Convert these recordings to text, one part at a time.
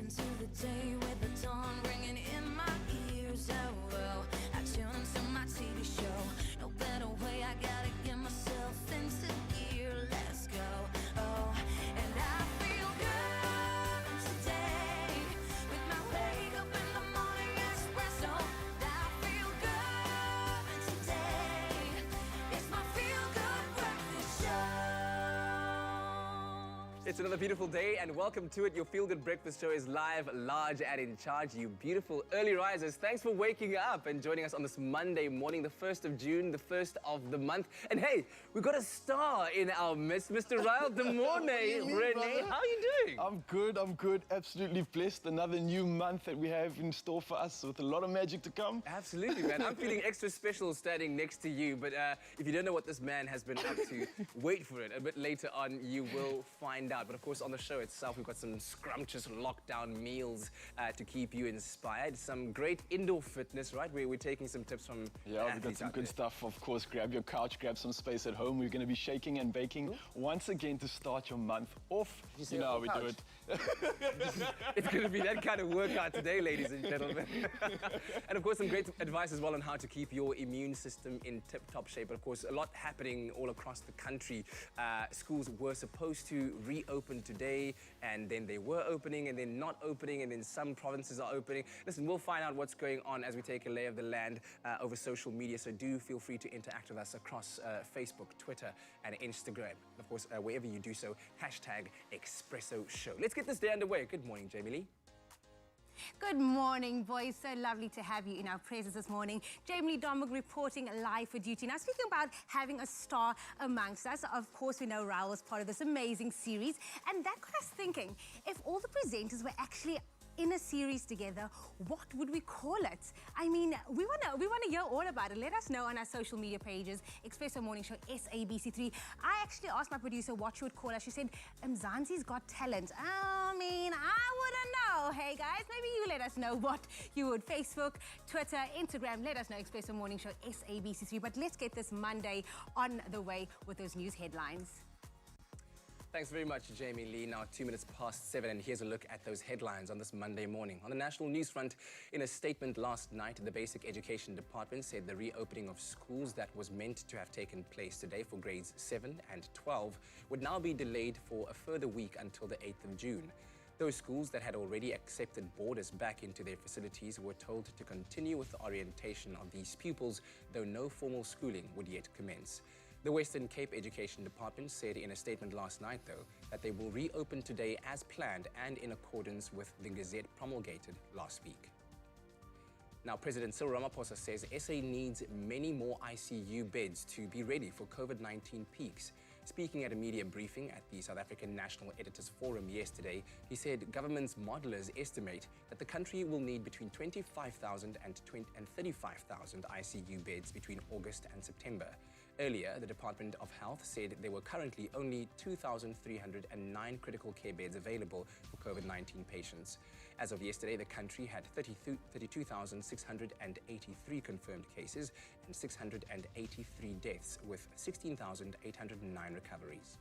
into the day with the dawn ringing in my ears. Oh, well, I tune into my TV show. No better way, I gotta get myself into gear. Let's go. Oh, and I feel good today with my wake up in the morning espresso. I feel good today. It's my feel good breakfast show. It's another beautiful day and welcome to it. Your Feel Good Breakfast Show is live, large and in charge. You beautiful early risers, thanks for waking up and joining us on this Monday morning, the 1st of June, the first of the month. And hey, we've got a star in our midst, Mr. Ryle De Mornay. Renee, how are you doing? I'm good. Absolutely blessed. Another new month that we have in store for us with a lot of magic to come. Absolutely, man. I'm feeling extra special standing next to you. But if you don't know what this man has been up to, wait for it. A bit later on, you will find out. But of course, on the show itself, we've got some scrumptious lockdown meals to keep you inspired. Some great indoor fitness, right? We're taking some tips from Yeah, we've got some good stuff. Of course, grab your couch, grab some space at home. We're going to be shaking and baking once again to start your month off. You know how we do it. It's going to be that kind of workout today, ladies and gentlemen. And of course, some great advice as well on how to keep your immune system in tip-top shape. But of course, a lot happening all across the country. Schools were supposed to reopen today, and then they were opening, and then not opening, and then some provinces are opening. Listen, we'll find out what's going on as we take a lay of the land over social media. So do feel free to interact with us across Facebook, Twitter, and Instagram. And of course, wherever you do so, hashtag Expresso Show. Let's get this day underway. Good morning, Jamie Lee. Good morning, boys. So lovely to have you in our presence this morning. Jamie Lee Domberg reporting live for duty. Now, speaking about having a star amongst us, of course, we know Ryle was part of this amazing series. And that got us thinking, if all the presenters were actually in a series together, what would we call it? I mean, we wanna hear all about it. Let us know on our social media pages, Expresso Morning Show, SABC3. I actually asked my producer what she would call us. She said, Mzansi's Got Talent. I mean, I wouldn't know. Hey guys, maybe you let us know what you would. Facebook, Twitter, Instagram, let us know, Expresso Morning Show, SABC3. But let's get this Monday on the way with those news headlines. Thanks very much, Jamie Lee. Now, 2 minutes past 7, and here's a look at those headlines on this Monday morning. On the national news front, in a statement last night, the Basic Education Department said the reopening of schools that was meant to have taken place today for grades 7 and 12 would now be delayed for a further week until the 8th of June. Those schools that had already accepted boarders back into their facilities were told to continue with the orientation of these pupils, though no formal schooling would yet commence. The Western Cape Education Department said in a statement last night, though, that they will reopen today as planned and in accordance with the Gazette promulgated last week. Now, President Cyril Ramaphosa says SA needs many more ICU beds to be ready for COVID-19 peaks. Speaking at a media briefing at the South African National Editors Forum yesterday, he said government's modelers estimate that the country will need between 25,000 and 35,000 ICU beds between August and September. Earlier, the Department of Health said there were currently only 2,309 critical care beds available for COVID-19 patients. As of yesterday, the country had 32,683 confirmed cases and 683 deaths, with 16,809 recoveries.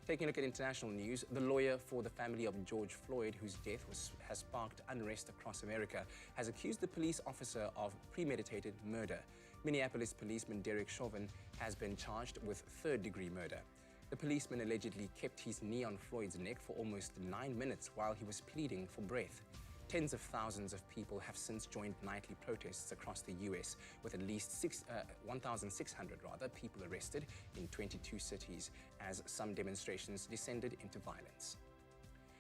Taking a look at international news, the lawyer for the family of George Floyd, whose death has sparked unrest across America, has accused the police officer of premeditated murder. Minneapolis policeman Derek Chauvin has been charged with third-degree murder. The policeman allegedly kept his knee on Floyd's neck for almost 9 minutes while he was pleading for breath. Tens of thousands of people have since joined nightly protests across the U.S., with at least 1,600 people arrested in 22 cities as some demonstrations descended into violence.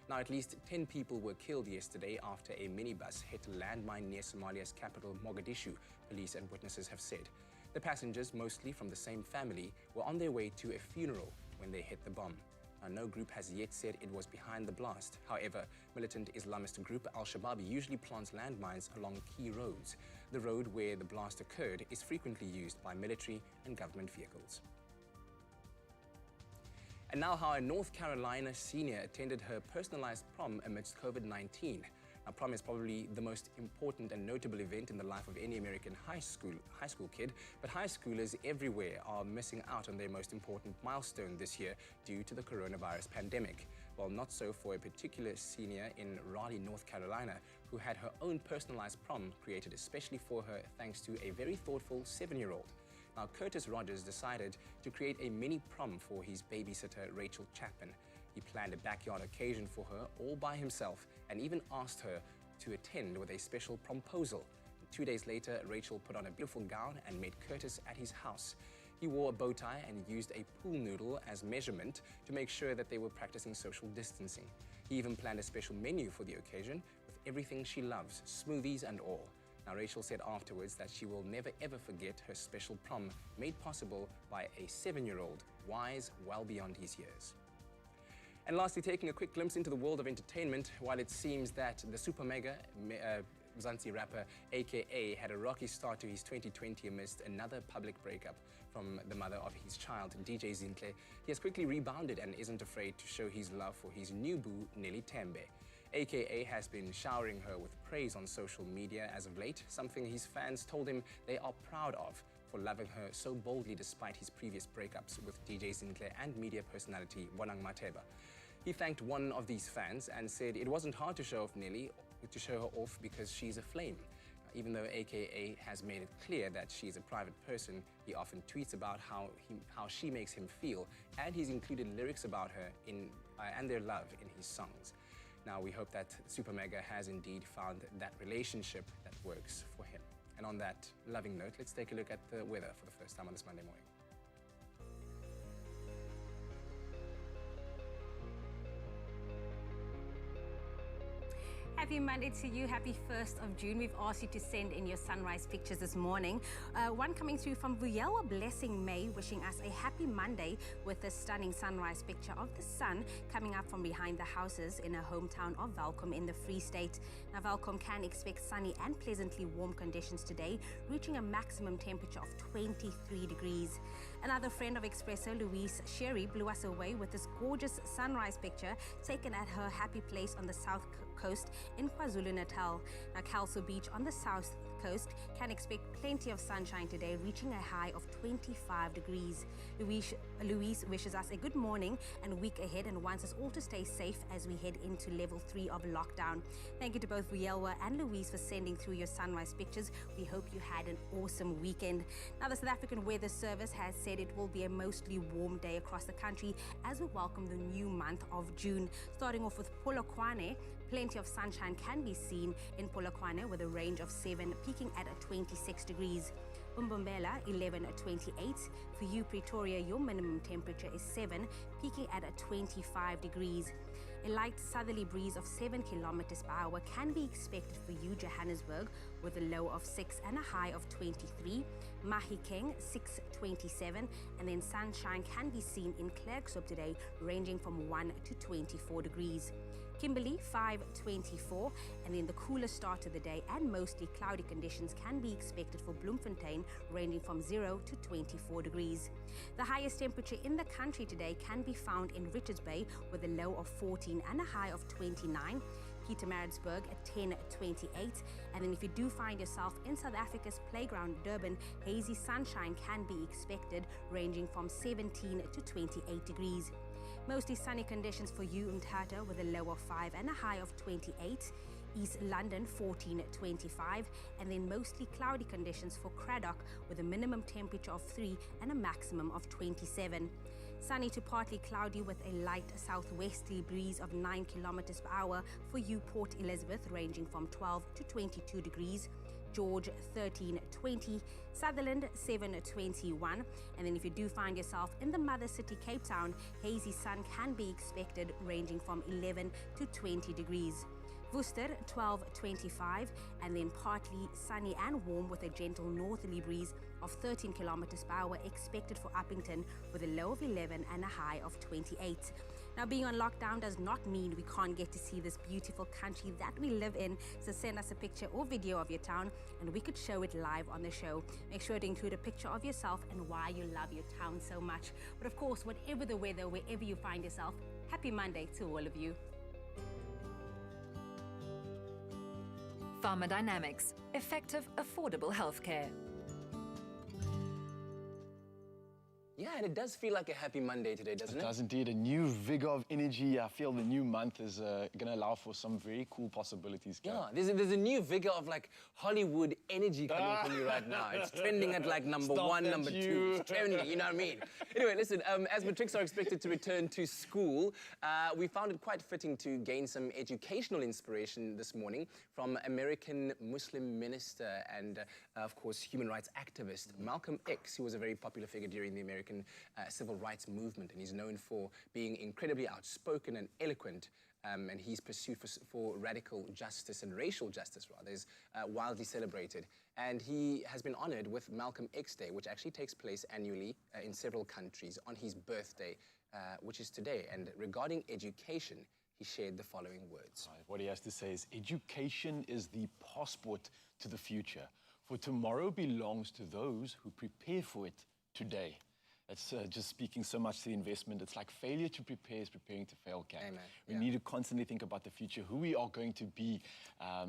Now, at least 10 people were killed yesterday after a minibus hit a landmine near Somalia's capital, Mogadishu, police and witnesses have said. The passengers, mostly from the same family, were on their way to a funeral when they hit the bomb. Now, no group has yet said it was behind the blast. However, militant Islamist group Al-Shabaab usually plants landmines along key roads. The road where the blast occurred is frequently used by military and government vehicles. And now how a North Carolina senior attended her personalized prom amidst COVID-19. Now, prom is probably the most important and notable event in the life of any American high school kid, but high schoolers everywhere are missing out on their most important milestone this year due to the coronavirus pandemic. Well, not so for a particular senior in Raleigh, North Carolina, who had her own personalized prom created especially for her thanks to a very thoughtful 7-year-old. Now, Curtis Rogers decided to create a mini prom for his babysitter, Rachel Chapman. He planned a backyard occasion for her all by himself and even asked her to attend with a special promposal. 2 days later, Rachel put on a beautiful gown and met Curtis at his house. He wore a bow tie and used a pool noodle as measurement to make sure that they were practicing social distancing. He even planned a special menu for the occasion with everything she loves, smoothies and all. Now, Rachel said afterwards that she will never ever forget her special prom made possible by a 7-year-old, wise well beyond his years. And lastly, taking a quick glimpse into the world of entertainment, while it seems that the super mega Mzansi rapper AKA had a rocky start to his 2020 amidst another public breakup from the mother of his child, DJ Zinhle, he has quickly rebounded and isn't afraid to show his love for his new boo, Nelly Tembe. AKA has been showering her with praise on social media as of late, something his fans told him they are proud of for loving her so boldly despite his previous breakups with DJ Zinhle and media personality Bonang Mateba. He thanked one of these fans and said it wasn't hard to show her off because she's a flame. Even though AKA has made it clear that she's a private person, he often tweets about how she makes him feel, and he's included lyrics about her and their love in his songs. Now, we hope that Super Mega has indeed found that relationship that works for him. And on that loving note, let's take a look at the weather for the first time on this Monday morning. Happy Monday to you. Happy 1st of June. We've asked you to send in your sunrise pictures this morning. One coming through from Vuyelwa Blessing May, wishing us a happy Monday with a stunning sunrise picture of the sun coming up from behind the houses in her hometown of Welkom in the Free State. Now, Welkom can expect sunny and pleasantly warm conditions today, reaching a maximum temperature of 23 degrees. Another friend of Expresso, Louise Sherry, blew us away with this gorgeous sunrise picture taken at her happy place on the south coast in KwaZulu-Natal. Now, Kelso Beach on the south coast can expect plenty of sunshine today, reaching a high of 25 degrees. Louise wishes us a good morning and week ahead and wants us all to stay safe as we head into level 3 of lockdown. Thank you to both Vuyelwa and Louise for sending through your sunrise pictures. We hope you had an awesome weekend. Now, the South African Weather Service has said it will be a mostly warm day across the country as we welcome the new month of June. Starting off with Polokwane, plenty of sunshine can be seen in Polokwane with a range of 7, peaking at 26 degrees. Umbombela, 11 at 28. For you, Pretoria, your minimum temperature is 7, peaking at 25 degrees. A light southerly breeze of 7 kilometers per hour can be expected for you, Johannesburg, with a low of 6 and a high of 23. Mahikeng, 6.27, and then sunshine can be seen in Klerksdorp today, ranging from 1 to 24 degrees. Kimberley, 5.24, and then the coolest start of the day and mostly cloudy conditions can be expected for Bloemfontein, ranging from 0 to 24 degrees. The highest temperature in the country today can be found in Richards Bay with a low of 14 and a high of 29. Pietermaritzburg at 10.28, and then if you do find yourself in South Africa's playground Durban, hazy sunshine can be expected, ranging from 17 to 28 degrees. Mostly sunny conditions for you, Mthatha, with a low of 5 and a high of 28. East London, 14.25, and then mostly cloudy conditions for Cradock with a minimum temperature of 3 and a maximum of 27. Sunny to partly cloudy with a light southwesterly breeze of 9 kilometers per hour for you, Port Elizabeth, ranging from 12 to 22 degrees. George, 13.20, Sutherland, 7.21, and then if you do find yourself in the mother city, Cape Town, hazy sun can be expected, ranging from 11 to 20 degrees. Worcester, 12.25, and then partly sunny and warm with a gentle northerly breeze of 13 kilometers per hour expected for Uppington with a low of 11 and a high of 28. Now, being on lockdown does not mean we can't get to see this beautiful country that we live in, so send us a picture or video of your town and we could show it live on the show. Make sure to include a picture of yourself and why you love your town so much. But of course, whatever the weather, wherever you find yourself, happy Monday to all of you. Pharmadynamics, effective, affordable healthcare. Yeah, and it does feel like a happy Monday today, doesn't it? It does indeed. A new vigor of energy. I feel the new month is going to allow for some very cool possibilities. Yeah, there's a new vigor of like Hollywood energy coming from you right now. It's trending at like number Stop one, that, number you. two. It's trending, you know what I mean? Anyway, listen, as matrics are expected to return to school, we found it quite fitting to gain some educational inspiration this morning from American Muslim minister and, of course, human rights activist Malcolm X, who was a very popular figure during the American civil rights movement, and he's known for being incredibly outspoken and eloquent, and his pursuit for radical justice and racial justice, rather, is wildly celebrated. And he has been honored with Malcolm X Day, which actually takes place annually in several countries on his birthday, which is today. And regarding education, he shared the following words. What he has to say is, education is the passport to the future, for tomorrow belongs to those who prepare for it today. It's just speaking so much to the investment. It's like failure to prepare is preparing to fail, Cap. Amen. We need to constantly think about the future, who we are going to be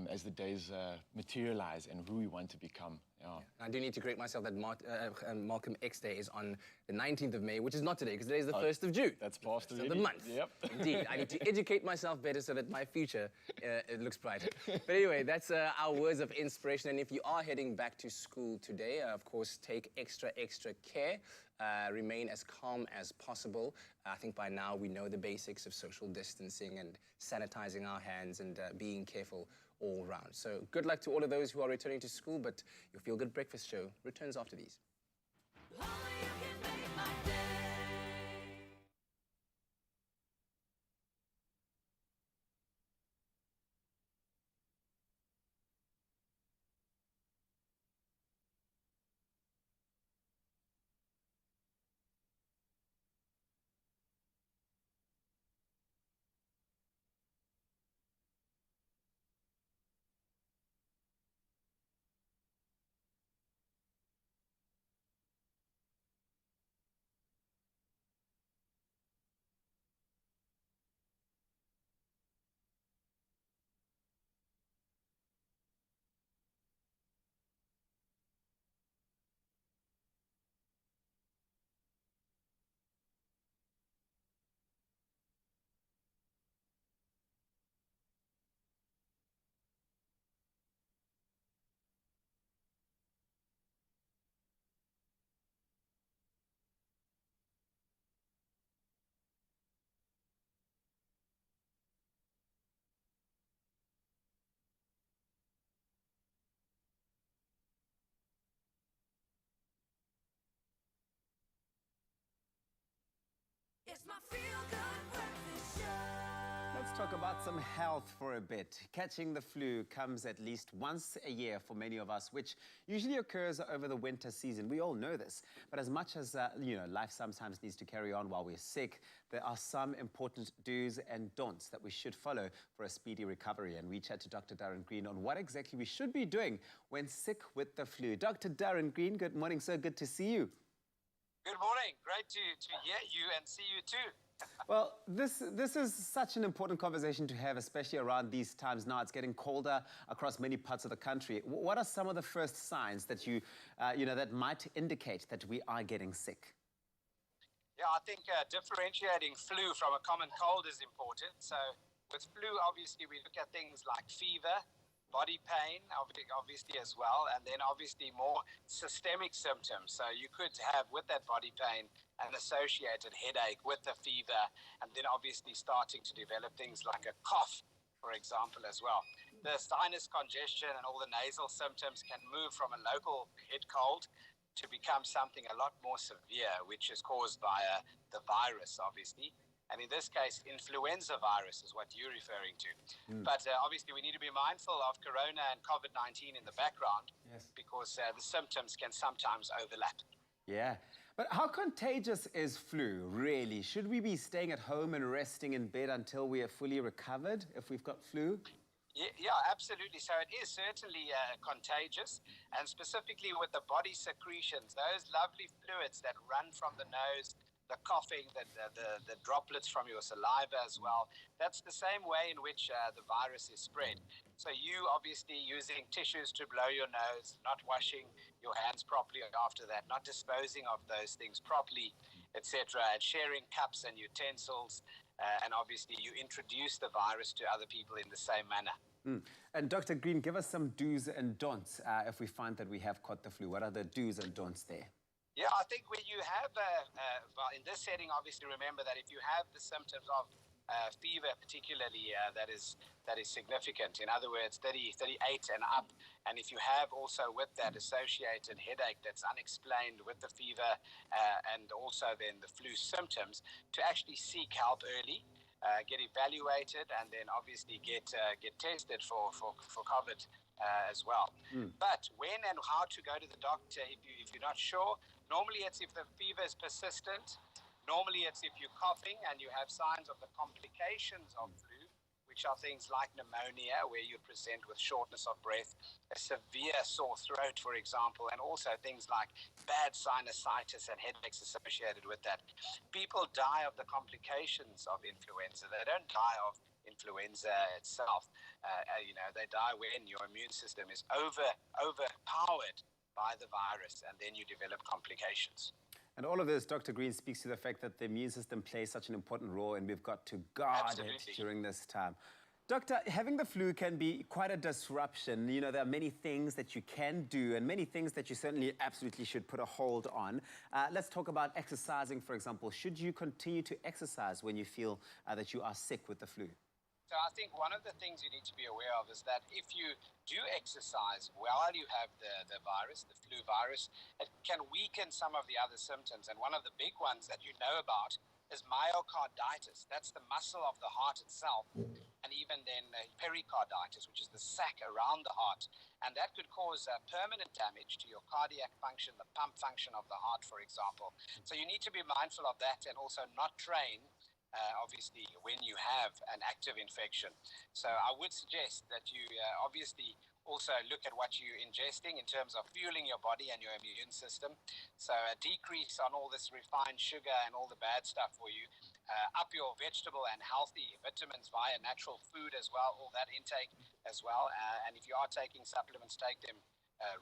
as the days materialize and who we want to become. Yeah. I do need to correct myself that Malcolm X Day is on the 19th of May, which is not today, because today is the 1st of June. That's past So already. the month. Yep. Indeed. I need to educate myself better so that my future it looks brighter. But anyway, that's our words of inspiration. And if you are heading back to school today, of course, take extra care. Remain as calm as possible. I think by now we know the basics of social distancing and sanitizing our hands and being careful all round. So good luck to all of those who are returning to school, but your Feel Good Breakfast show returns after these. Only you can make my day. It's my Feel Good Breakfast show. Let's talk about some health for a bit. Catching the flu comes at least once a year for many of us, which usually occurs over the winter season. We all know this. But as much as, life sometimes needs to carry on while we're sick, there are some important do's and don'ts that we should follow for a speedy recovery. And we chat to Dr. Darren Green on what exactly we should be doing when sick with the flu. Dr. Darren Green, good morning, sir. Good to see you. Good morning. Great to hear you and see you too. Well, this is such an important conversation to have, especially around these times now. It's getting colder across many parts of the country. What are some of the first signs that that might indicate that we are getting sick? Yeah, I think differentiating flu from a common cold is important. So with flu, obviously, we look at things like fever, body pain, obviously as well, and then obviously more systemic symptoms. So you could have with that body pain an associated headache with the fever, and then obviously starting to develop things like a cough, for example, as well. The sinus congestion and all the nasal symptoms can move from a local head cold to become something a lot more severe, which is caused by the virus, obviously. And in this case, influenza virus is what you're referring to. But obviously, we need to be mindful of corona and COVID-19 in the background, because the symptoms can sometimes overlap. Yeah. But how contagious is flu, really? Should we be staying at home and resting in bed until we are fully recovered if we've got flu? Yeah, absolutely. So it is certainly contagious, and specifically with the body secretions, those lovely fluids that run from the nose, the coughing, the droplets from your saliva as well. That's the same way in which the virus is spread. So you obviously using tissues to blow your nose, not washing your hands properly after that, not disposing of those things properly, etc., and sharing cups and utensils, and obviously you introduce the virus to other people in the same manner. And Dr. Green, give us some do's and don'ts if we find that we have caught the flu. What are the do's and don'ts there? Yeah, I think when you have, well, in this setting, obviously remember that if you have the symptoms of fever particularly, that is significant. In other words, 38 and up. And if you have also with that associated headache that's unexplained with the fever and also then the flu symptoms, to actually seek help early, get evaluated, and then obviously get tested for COVID as well. But when and how to go to the doctor if you're not sure, normally it's if the fever is persistent. Normally, it's if you're coughing and you have signs of the complications of flu, which are things like pneumonia, where you present with shortness of breath, a severe sore throat, for example, and also things like bad sinusitis and headaches associated with that. People die of the complications of influenza. They don't die of influenza itself. They die when your immune system is overpowered by the virus, and then you develop complications. And all of this, Dr. Green, speaks to the fact that the immune system plays such an important role, and we've got to guard it during this time. Doctor, having the flu can be quite a disruption. You know, there are many things that you can do and many things that you certainly absolutely should put a hold on. Let's talk about exercising, for example. Should you continue to exercise when you feel that you are sick with the flu? So I think one of the things you need to be aware of is that if you do exercise while you have the virus, the flu virus, it can weaken some of the other symptoms. And one of the big ones that you know about is myocarditis. That's the muscle of the heart itself. And even then pericarditis, which is the sac around the heart. And that could cause permanent damage to your cardiac function, the pump function of the heart, for example. So you need to be mindful of that and also not train obviously when you have an active infection. So I would suggest that you obviously also look at what you're ingesting in terms of fueling your body and your immune system. So a decrease on all this refined sugar and all the bad stuff for you. Up your vegetable and healthy vitamins via natural food as well, all that intake as well. And if you are taking supplements, take them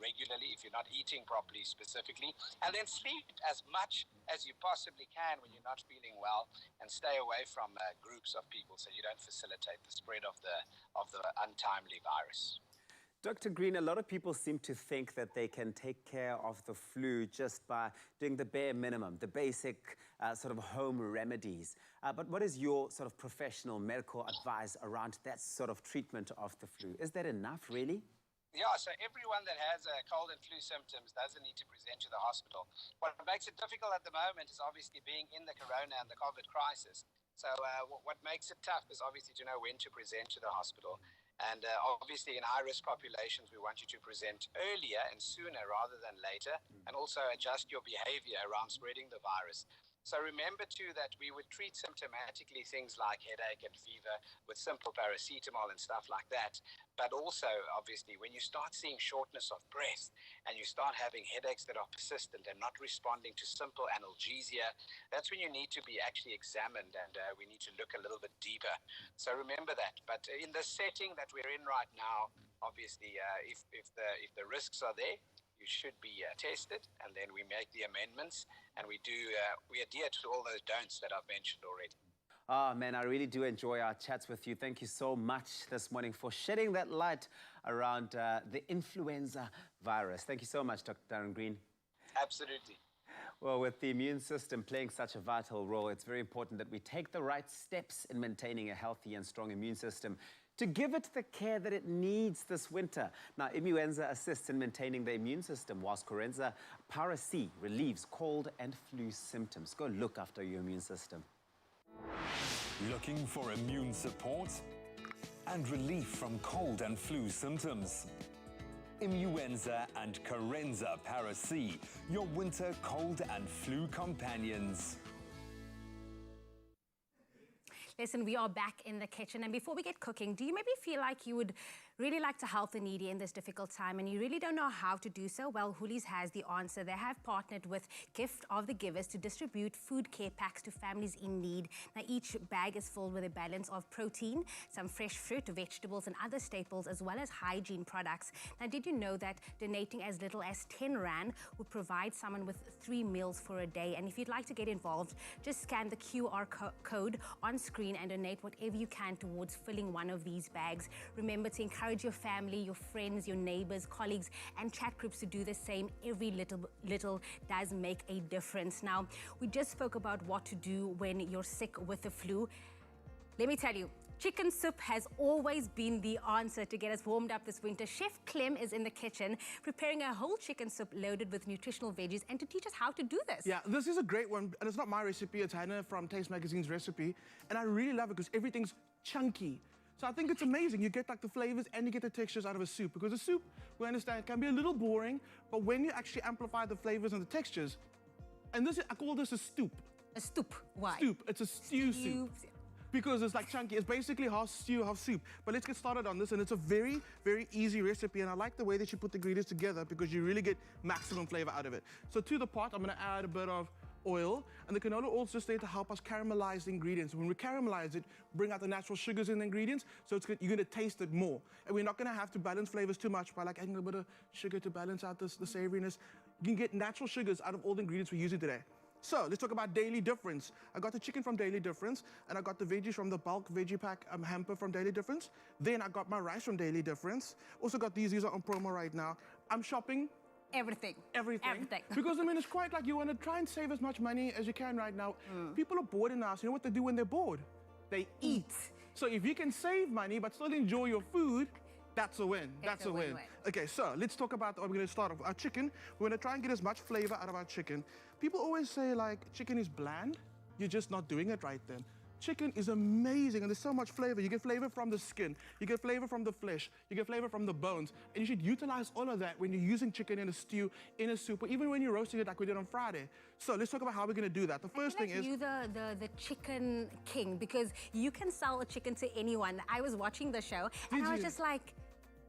regularly if you're not eating properly specifically, and then sleep as much as you possibly can when you're not feeling well, and stay away from groups of people so you don't facilitate the spread of the untimely virus. Dr. Green, a lot of people seem to think that they can take care of the flu just by doing the bare minimum, the basic sort of home remedies. But what is your sort of professional medical advice around that sort of treatment of the flu? Is that enough, really? Yeah, so everyone that has cold and flu symptoms doesn't need to present to the hospital. What makes it difficult at the moment is obviously being in the corona and the COVID crisis. So what makes it tough is obviously to know when to present to the hospital. And obviously in high-risk populations, we want you to present earlier and sooner rather than later, and also adjust your behavior around spreading the virus. So remember too that we would treat symptomatically things like headache and fever with simple paracetamol and stuff like that. But also, obviously, when you start seeing shortness of breath and you start having headaches that are persistent and not responding to simple analgesia, that's when you need to be actually examined, and we need to look a little bit deeper. So remember that. But in the setting that we're in right now, obviously, if the risks are there, you should be tested, and then we make the amendments, and we adhere to all those don'ts that I've mentioned already. Oh, man, I really do enjoy our chats with you. Thank you so much this morning for shedding that light around the influenza virus. Thank you so much, Dr. Darren Green. Absolutely. Well, with the immune system playing such a vital role, it's very important that we take the right steps in maintaining a healthy and strong immune system to give it the care that it needs this winter. Now, Immuenza assists in maintaining the immune system, whilst Corenza Para C relieves cold and flu symptoms. Go look after your immune system. Looking for immune support and relief from cold and flu symptoms? Immuenza and Corenza Para C, your winter cold and flu companions. Listen, we are back in the kitchen, and before we get cooking, do you maybe feel like you would really like to help the needy in this difficult time and you really don't know how to do so, well, Hoolies has the answer. They have partnered with Gift of the Givers to distribute food care packs to families in need. Now, each bag is filled with a balance of protein, some fresh fruit, vegetables, and other staples, as well as hygiene products. Now, did you know that donating as little as 10 Rand would provide someone with 3 meals for a day? And if you'd like to get involved, just scan the QR code on screen and donate whatever you can towards filling one of these bags. Remember to encourage your family, your friends, your neighbors, colleagues, and chat groups to do the same. Every little does make a difference. Now, we just spoke about what to do when you're sick with the flu. Let me tell you, chicken soup has always been the answer to get us warmed up this winter. Chef Clem is in the kitchen preparing a whole chicken soup loaded with nutritional veggies and to teach us how to do this. Yeah, this is a great one, and it's not my recipe, it's Hannah from Taste Magazine's recipe, and I really love it because everything's chunky. So I think it's amazing. You get like the flavors and you get the textures out of a soup, because a soup, we understand, can be a little boring, but when you actually amplify the flavors and the textures, and this, I call this a stoop. A stoop, why? Stoop, it's a stew soup. Because it's like chunky. It's basically half stew, half soup. But let's get started on this, and it's a very, very easy recipe, and I like the way that you put the ingredients together because you really get maximum flavor out of it. So to the pot, I'm gonna add a bit of oil, and the canola oil is just there to help us caramelize the ingredients. When we caramelize it, bring out the natural sugars in the ingredients, so it's good, you're gonna taste it more. And we're not gonna have to balance flavors too much by like adding a bit of sugar to balance out the savoriness. You can get natural sugars out of all the ingredients we're using today. So let's talk about Daily Difference. I got the chicken from Daily Difference, and I got the veggies from the bulk veggie pack hamper from Daily Difference. Then I got my rice from Daily Difference. Also got these are on promo right now. I'm shopping Everything. Everything. Because I mean, it's quite like you want to try and save as much money as you can right now. People are bored in the house. You know what they do when they're bored? They eat. So if you can save money but still enjoy your food, that's a win. That's a win. Okay, so let's talk about, we're gonna start off our chicken. We're gonna try and get as much flavor out of our chicken. People always say like, chicken is bland. You're just not doing it right then. Chicken is amazing and there's so much flavor. You get flavor from the skin, you get flavor from the flesh, you get flavor from the bones, and you should utilize all of that when you're using chicken in a stew, in a soup, or even when you're roasting it like we did on Friday. So let's talk about how we're gonna do that. The first thing is... You're the chicken king, because you can sell a chicken to anyone. I was watching the show and I was just like,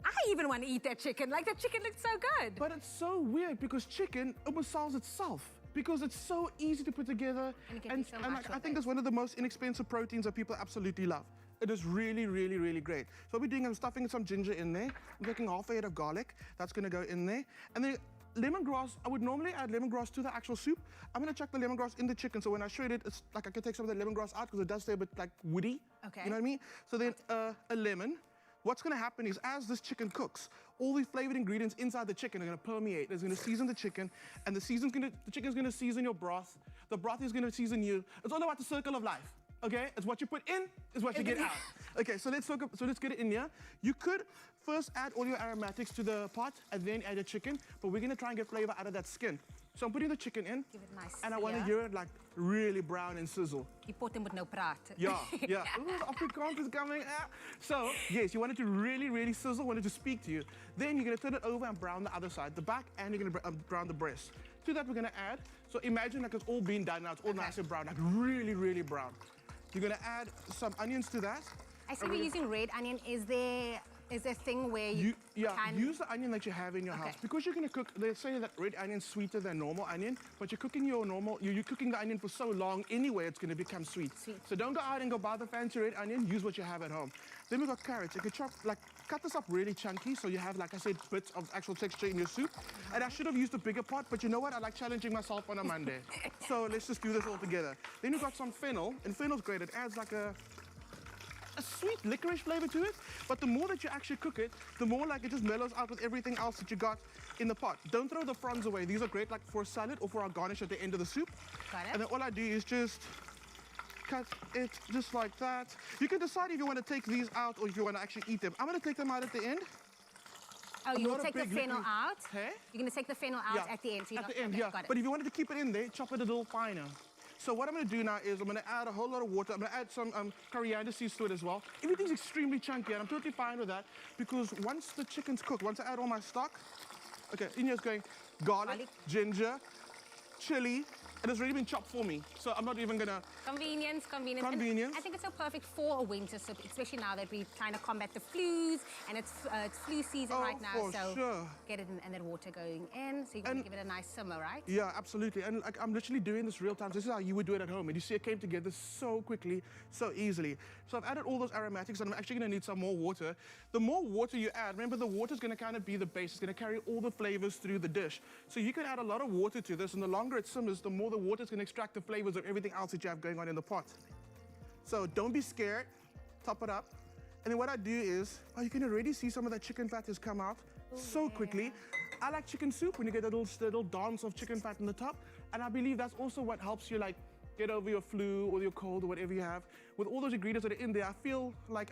I even want to eat that chicken. Like, that chicken looked so good. But it's so weird because chicken almost sells itself because it's so easy to put together. And I think it's one of the most inexpensive proteins that people absolutely love. It is really, really, really great. So what we're doing, I'm stuffing some ginger in there. I'm taking half a head of garlic. That's going to go in there. And then lemongrass, I would normally add lemongrass to the actual soup. I'm going to chuck the lemongrass in the chicken. So when I shred it, it's like I can take some of the lemongrass out because it does stay a bit like woody. Okay. You know what I mean? So then a lemon. What's going to happen is as this chicken cooks, all these flavored ingredients inside the chicken are going to permeate. It's going to season the chicken, and the chicken's going to season your broth. The broth is going to season you. It's all about the circle of life, okay? It's what you put in, is what you get out. Okay, so let's get it in here. You could first add all your aromatics to the pot and then add the chicken, but we're going to try and get flavor out of that skin. So I'm putting the chicken in, give it nice, and I want to hear it like really brown and sizzle. You put them with no praat. Yeah. Ooh, Afrikaans is coming. So, yes, you want it to really, really sizzle, want it to speak to you. Then you're going to turn it over and brown the other side, the back, and you're going to brown the breast. To that, we're going to add, so imagine like it's all been done now, it's all nice and brown, like really, really brown. You're going to add some onions to that. I see we're using red onion. Is there a thing where you can... use the onion that you have in your house. Because you're going to cook, they say that red onion's sweeter than normal onion, but you're cooking you're cooking the onion for so long anyway, it's going to become sweet. So don't go out and go buy the fancy red onion, use what you have at home. Then we've got carrots. You can cut this up really chunky so you have, like I said, bits of actual texture in your soup. And I should have used a bigger pot, but you know what? I like challenging myself on a Monday. So let's just do this all together. Then we've got some fennel, and fennel's great. It adds like a sweet licorice flavor to it, but the more that you actually cook it, the more like it just mellows out with everything else that you got in the pot. Don't throw the fronds away. These are great like for a salad or for our garnish at the end of the soup. Got it. And then all I do is just cut it just like that. You can decide if you want to take these out or if you want to actually eat them. I'm going to take them out at the end. Oh, you'll take the fennel out? Hey? You're going to take the fennel out at the end? So at the end, yeah. But if you wanted to keep it in there, chop it a little finer. So what I'm going to do now is I'm going to add a whole lot of water. I'm going to add some coriander seeds to it as well. Everything's extremely chunky, and I'm totally fine with that because once the chicken's cooked, once I add all my stock, okay, in here's going garlic, ginger, chili, and it's already been chopped for me. So I'm not even gonna... Convenience. Convenience. And I think it's so perfect for a winter soup, especially now that we're trying to combat the flus, and it's flu season right now. for So sure. get it in, and that water going in, so you want to give it a nice simmer, right? Yeah, absolutely. And like, I'm literally doing this real time. This is how you would do it at home. And you see it came together so quickly, so easily. So I've added all those aromatics, and I'm actually gonna need some more water. The more water you add, remember the water's gonna kind of be the base. It's gonna carry all the flavors through the dish. So you can add a lot of water to this, and the longer it simmers, the more the water's gonna extract the flavors of everything else that you have going on in the pot. So don't be scared, top it up. And then what I do is, you can already see some of that chicken fat has come out so quickly. I like chicken soup when you get a little dance of chicken fat in the top. And I believe that's also what helps you like get over your flu or your cold or whatever you have. With all those ingredients that are in there, I feel like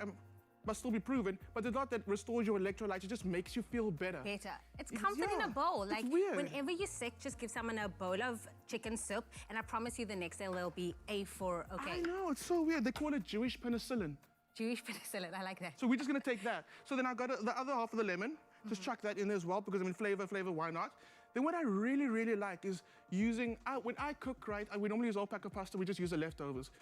must still be proven, but it's not that restores your electrolytes, it just makes you feel better. It's comfort in a bowl. Like, it's weird. whenever you're sick, just give someone a bowl of chicken soup, and I promise you the next day they'll be A4 okay. I know, it's so weird. They call it Jewish penicillin. Jewish penicillin, I like that. So we're just gonna take that. So then I've got the other half of the lemon, just chuck that in as well, because I mean, flavor, why not? Then what I really, really like is using, when I cook, right, we normally use all pack of pasta, we just use the leftovers.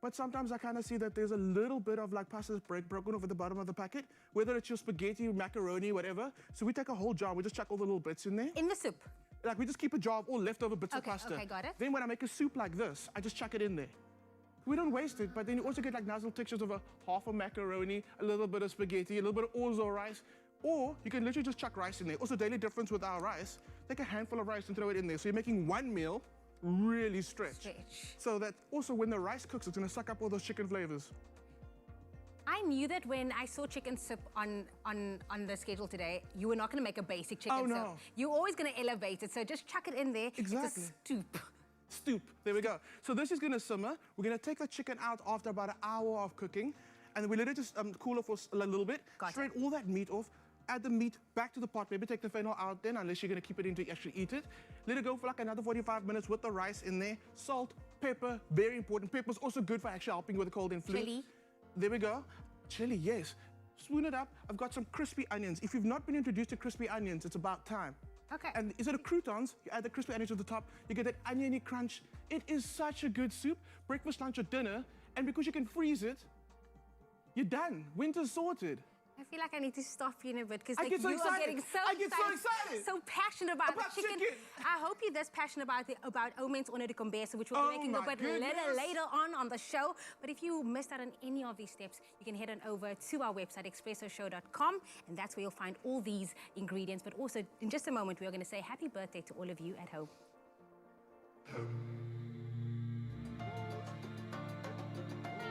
But sometimes I kind of see that there's a little bit of like pasta broken off at the bottom of the packet, whether it's your spaghetti, macaroni, whatever. So we take a whole jar, we just chuck all the little bits in there. In the soup? Like we just keep a jar of all leftover bits of pasta. Okay, got it. Then when I make a soup like this, I just chuck it in there. We don't waste it, but then you also get like nice little textures of half a macaroni, a little bit of spaghetti, a little bit of orzo rice, or you can literally just chuck rice in there. Also, daily difference with our rice, take a handful of rice and throw it in there. So you're making one meal really stretch. So that also when the rice cooks, it's gonna suck up all those chicken flavors. I knew that when I saw chicken soup on the schedule today, you were not gonna make a basic chicken soup. You're always gonna elevate it, so just chuck it in there. Exactly. It's a Stoop, there we go. So this is gonna simmer. We're gonna take the chicken out after about an hour of cooking, and we let it just cool off for a little bit. Shred all that meat off. Add the meat back to the pot. Maybe take the fennel out then, unless you're gonna keep it in to actually eat it. Let it go for like another 45 minutes with the rice in there. Salt, pepper, very important. Pepper's also good for actually helping with the cold and flu. Chili. There we go. Chili, yes. Spoon it up. I've got some crispy onions. If you've not been introduced to crispy onions, it's about time. Okay. And instead of croutons, you add the crispy onions to the top. You get that oniony crunch. It is such a good soup. Breakfast, lunch, or dinner. And because you can freeze it, you're done. Winter's sorted. I feel like I need to stop you in a bit because I like, get so you are excited. getting so I get so excited. so passionate about the chicken. chicken. I hope you're this passionate about Omen's Honor de Conversa, which we'll be making a bit later on the show. But if you missed out on any of these steps, you can head on over to our website, expressoshow.com, and that's where you'll find all these ingredients. But also, in just a moment, we are going to say happy birthday to all of you at home.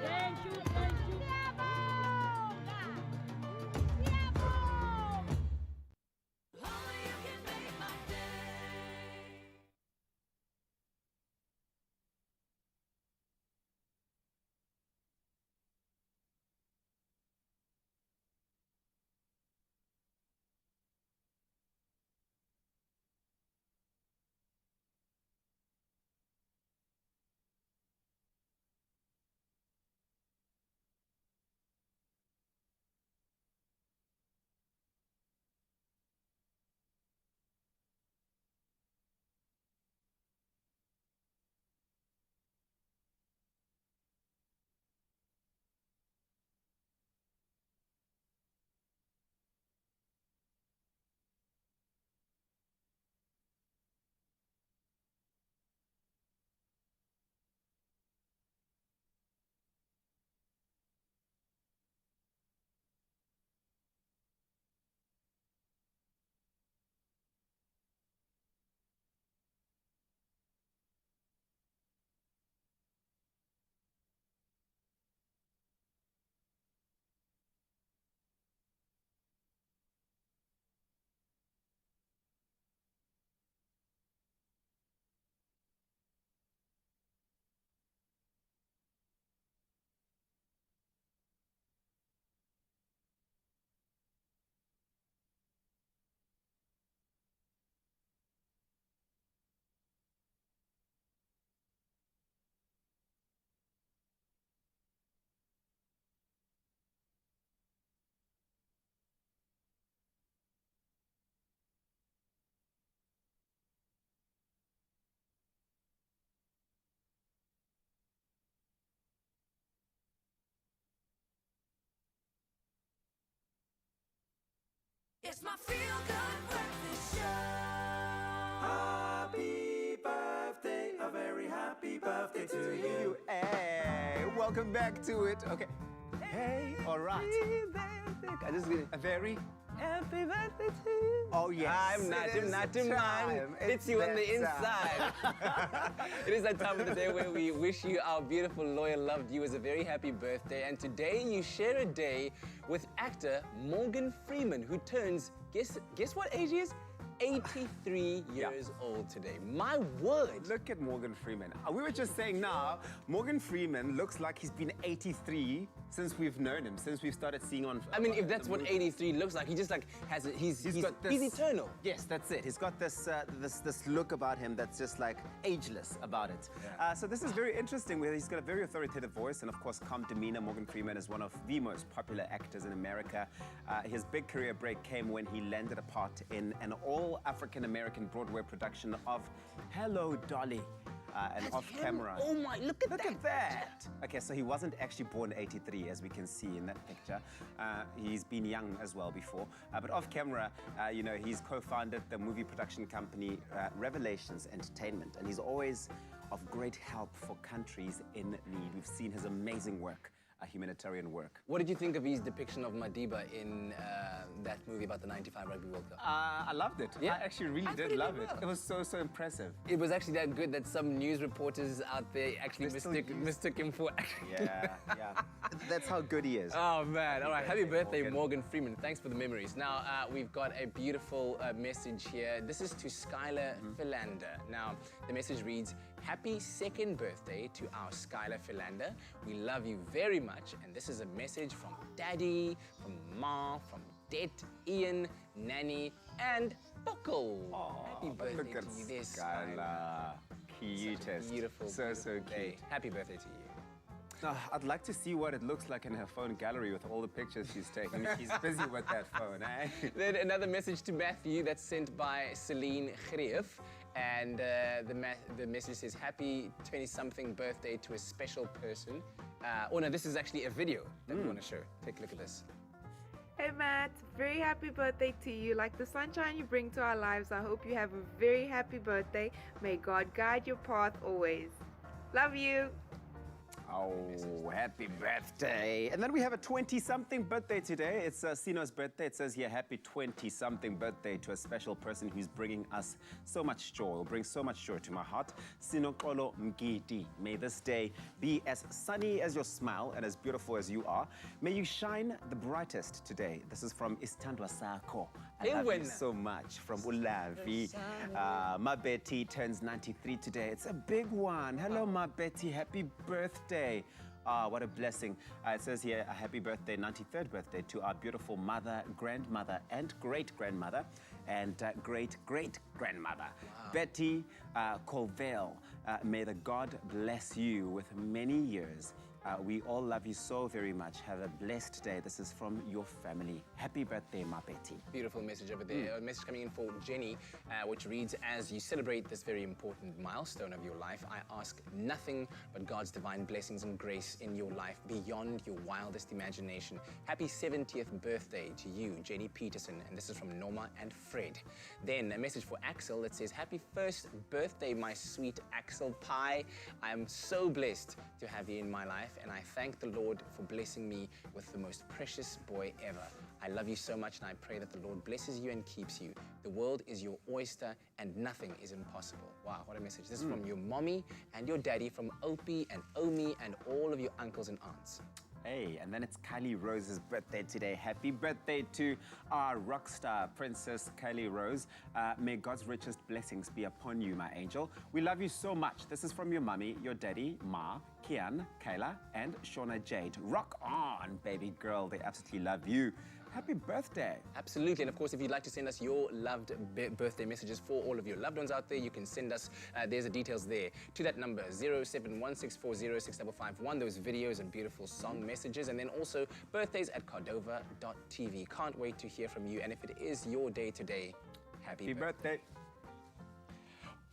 Thank you. It's my feel-good breakfast show. Happy birthday, a very happy birthday to you. Hey, welcome back to it. Okay. Hey, all right. I just gonna... A very Happy birthday to you. Oh, yes. I'm not a man. It's you on the inside. It is that time of the day where we wish you, our beautiful, loyal, loved viewers, a very happy birthday. And today you share a day with actor Morgan Freeman, who turns, guess what age he is? 83 years old today. My word. Look at Morgan Freeman. We were just saying now, Morgan Freeman looks like he's been 83 since we've known him, since we've started seeing on. I mean, if that's what 83 looks like, he just like has it. He's eternal. Yes, that's it. He's got this this look about him that's just like ageless about it. Yeah. So this is very interesting. Where he's got a very authoritative voice and of course calm demeanor. Morgan Freeman is one of the most popular actors in America. His big career break came when he landed a part in an all-African-American Broadway production of Hello, Dolly. And off camera. Oh my, look at that. Okay, so he wasn't actually born 83, as we can see in that picture. He's been young as well before. But off camera, you know, he's co-founded the movie production company Revelations Entertainment. And he's always of great help for countries in need. We've seen his amazing work. Humanitarian work. What did you think of his depiction of Madiba in that movie about the '95 Rugby World Cup? I loved it. Yeah. I actually really did love it. It was so impressive. It was actually that good that some news reporters out there actually mistook him for Yeah. That's how good he is. Oh man, all right, happy birthday, Morgan Freeman. Thanks for the memories. Now, we've got a beautiful message here. This is to Skylar Philander. Now, the message reads, happy second birthday to our Skylar Philander. We love you very much. And this is a message from Daddy, from Ma, from Det, Ian, Nanny, and Buckle. Happy birthday look at to you, dear Skylar. Cutest. Beautiful, So birthday. cute. Happy birthday to you. I'd like to see what it looks like in her phone gallery with all the pictures she's taken. She's busy with that phone, eh? Then another message to Matthew that's sent by Celine Greef. And the message says, happy 20-something birthday to a special person. Oh no, this is actually a video that we want to show. Take a look at this. Hey Matt, very happy birthday to you. Like the sunshine you bring to our lives, I hope you have a very happy birthday. May God guide your path always. Love you. Oh, happy birthday. And then we have a 20-something birthday today. It's Sino's birthday. It says here, happy 20-something birthday to a special person who's bringing us so much joy, or brings so much joy to my heart. Sino Kolo Mgidi. May this day be as sunny as your smile and as beautiful as you are. May you shine the brightest today. This is from Istandwa Sako. I love you so much. From Ulavi. Ma Betty turns 93 today. It's a big one. Hello, Ma Betty. Happy birthday. What a blessing. It says here, a happy birthday, 93rd birthday to our beautiful mother, grandmother, and great-grandmother, and great-great-grandmother. Betty Colville. May the God bless you with many years. We all love you so very much. Have a blessed day. This is from your family. Happy birthday, Ma Betty. Beautiful message over there. A message coming in for Jenny, which reads, as you celebrate this very important milestone of your life, I ask nothing but God's divine blessings and grace in your life beyond your wildest imagination. Happy 70th birthday to you, Jenny Peterson. And this is from Norma and Fred. Then a message for Axel that says, happy first birthday, my sweet Axel Pie. I am so blessed to have you in my life, and I thank the Lord for blessing me with the most precious boy ever. I love you so much, and I pray that the Lord blesses you and keeps you. The world is your oyster, and nothing is impossible. Wow, what a message. This is from your mommy and your daddy, from Opie and Omi and all of your uncles and aunts. Hey, and then it's Kylie Rose's birthday today. Happy birthday to our rock star, Princess Kylie Rose. May God's richest blessings be upon you, my angel. We love you so much. This is from your mummy, your daddy, Ma, Kian, Kayla, and Shauna Jade. Rock on, baby girl. They absolutely love you. Happy birthday. Absolutely. And of course, if you'd like to send us your loved birthday messages for all of your loved ones out there, you can send us, there's the details there, to that number, 0716406551, those videos and beautiful song messages, and then also birthdays at cardova.tv. Can't wait to hear from you. And if it is your day today, happy birthday.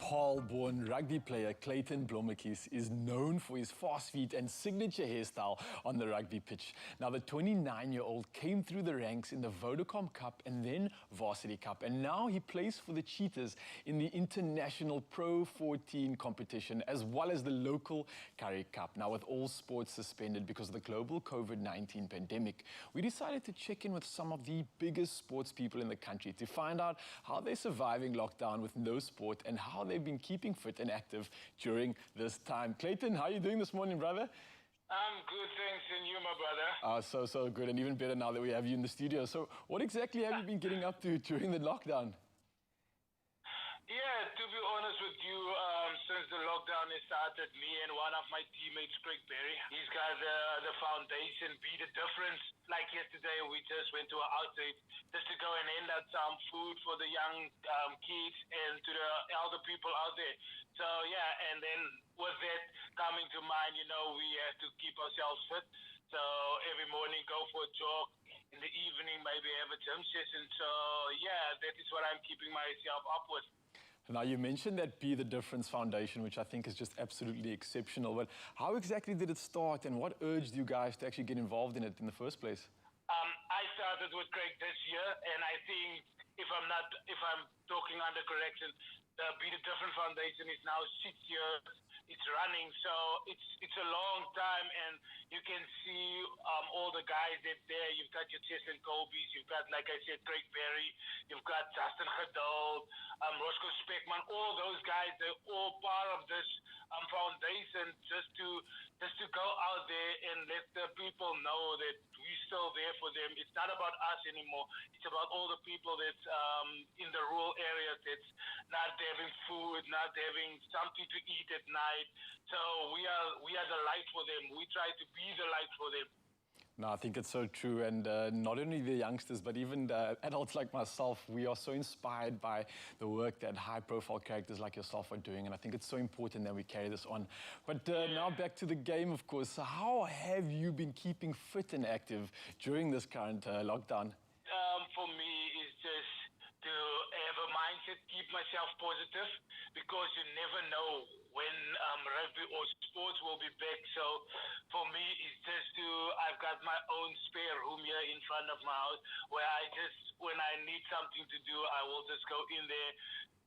Paarl-born rugby player Clayton Blommetjies is known for his fast feet and signature hairstyle on the rugby pitch. Now, the 29-year-old came through the ranks in the Vodacom Cup and then Varsity Cup, and now he plays for the Cheetahs in the International Pro 14 competition, as well as the local Currie Cup. Now, with all sports suspended because of the global COVID-19 pandemic, we decided to check in with some of the biggest sports people in the country to find out how they're surviving lockdown with no sport and how they've been keeping fit and active during this time. Clayton, how are you doing this morning, brother? I'm good, thanks, and you, my brother? So good, and even better now that we have you in the studio. So what exactly have you been getting up to during the lockdown? Yeah, to be honest with you, since the lockdown has started, me and one of my teammates, Craig Berry, he's got the foundation, Be the Difference. Like yesterday, we just went to an outing just to go and hand out some food for the young kids and to the elder people out there. So, yeah, and then with that coming to mind, you know, we have to keep ourselves fit. So every morning go for a jog, in the evening maybe have a gym session. So, yeah, that is what I'm keeping myself up with. Now, you mentioned that Be the Difference Foundation, which I think is just absolutely exceptional. But how exactly did it start, and what urged you guys to actually get involved in it in the first place? I started with Craig this year, and I think if I'm talking under correction, the Be the Different Foundation is now 6 years. It's running, so it's a long time, and you can see all the guys that there. You've got your Cheslin Colby's, you've got, like I said, Craig Berry, you've got Justin Geduld, Roscoe Speckman. All those guys, they're all part of this foundation just to go out there and let the people know that we're still there for them. It's not about us anymore. It's about all the people that's in the rural areas that's not having food, not having something to eat at night. So we are the light for them. We try to be the light for them. No, I think it's so true, and not only the youngsters, but even the adults like myself, we are so inspired by the work that high-profile characters like yourself are doing, and I think it's so important that we carry this on. But now back to the game, of course. So how have you been keeping fit and active during this current lockdown? For me, it's just to have a mindset, keep myself positive, because you never know when rugby or sports will be back. So for me, it's just I've got my own spare room here in front of my house where when I need something to do, I will just go in there,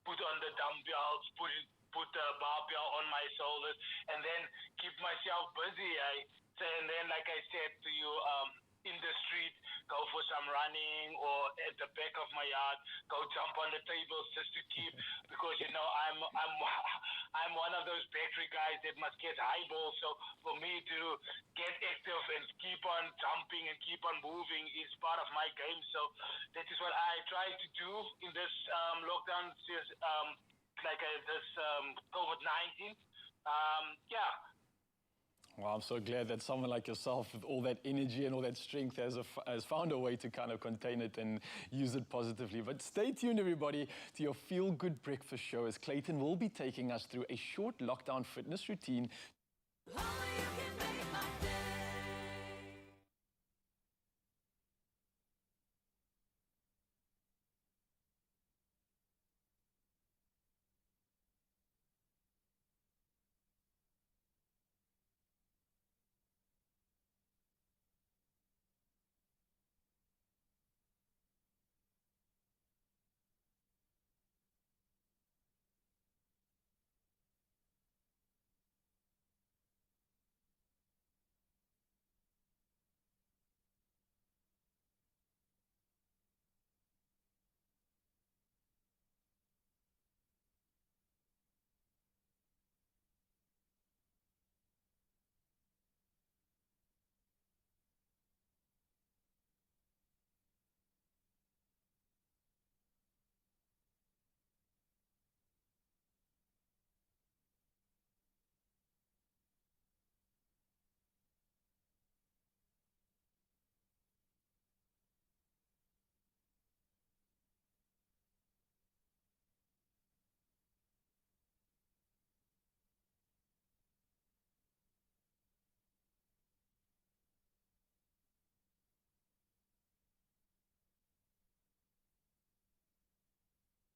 put on the dumbbells, put the barbell on my shoulders, and then keep myself busy. And then, like I said to you, in the street, go for some running, or at the back of my yard, go jump on the tables just to keep, because you know I'm one of those battery guys that must get high balls. So for me to get active and keep on jumping and keep on moving is part of my game. So that is what I try to do in this lockdown, this COVID-19. Yeah. Well, I'm so glad that someone like yourself, with all that energy and all that strength, has found a way to kind of contain it and use it positively. But stay tuned, everybody, to your Feel Good Breakfast show, as Clayton will be taking us through a short lockdown fitness routine.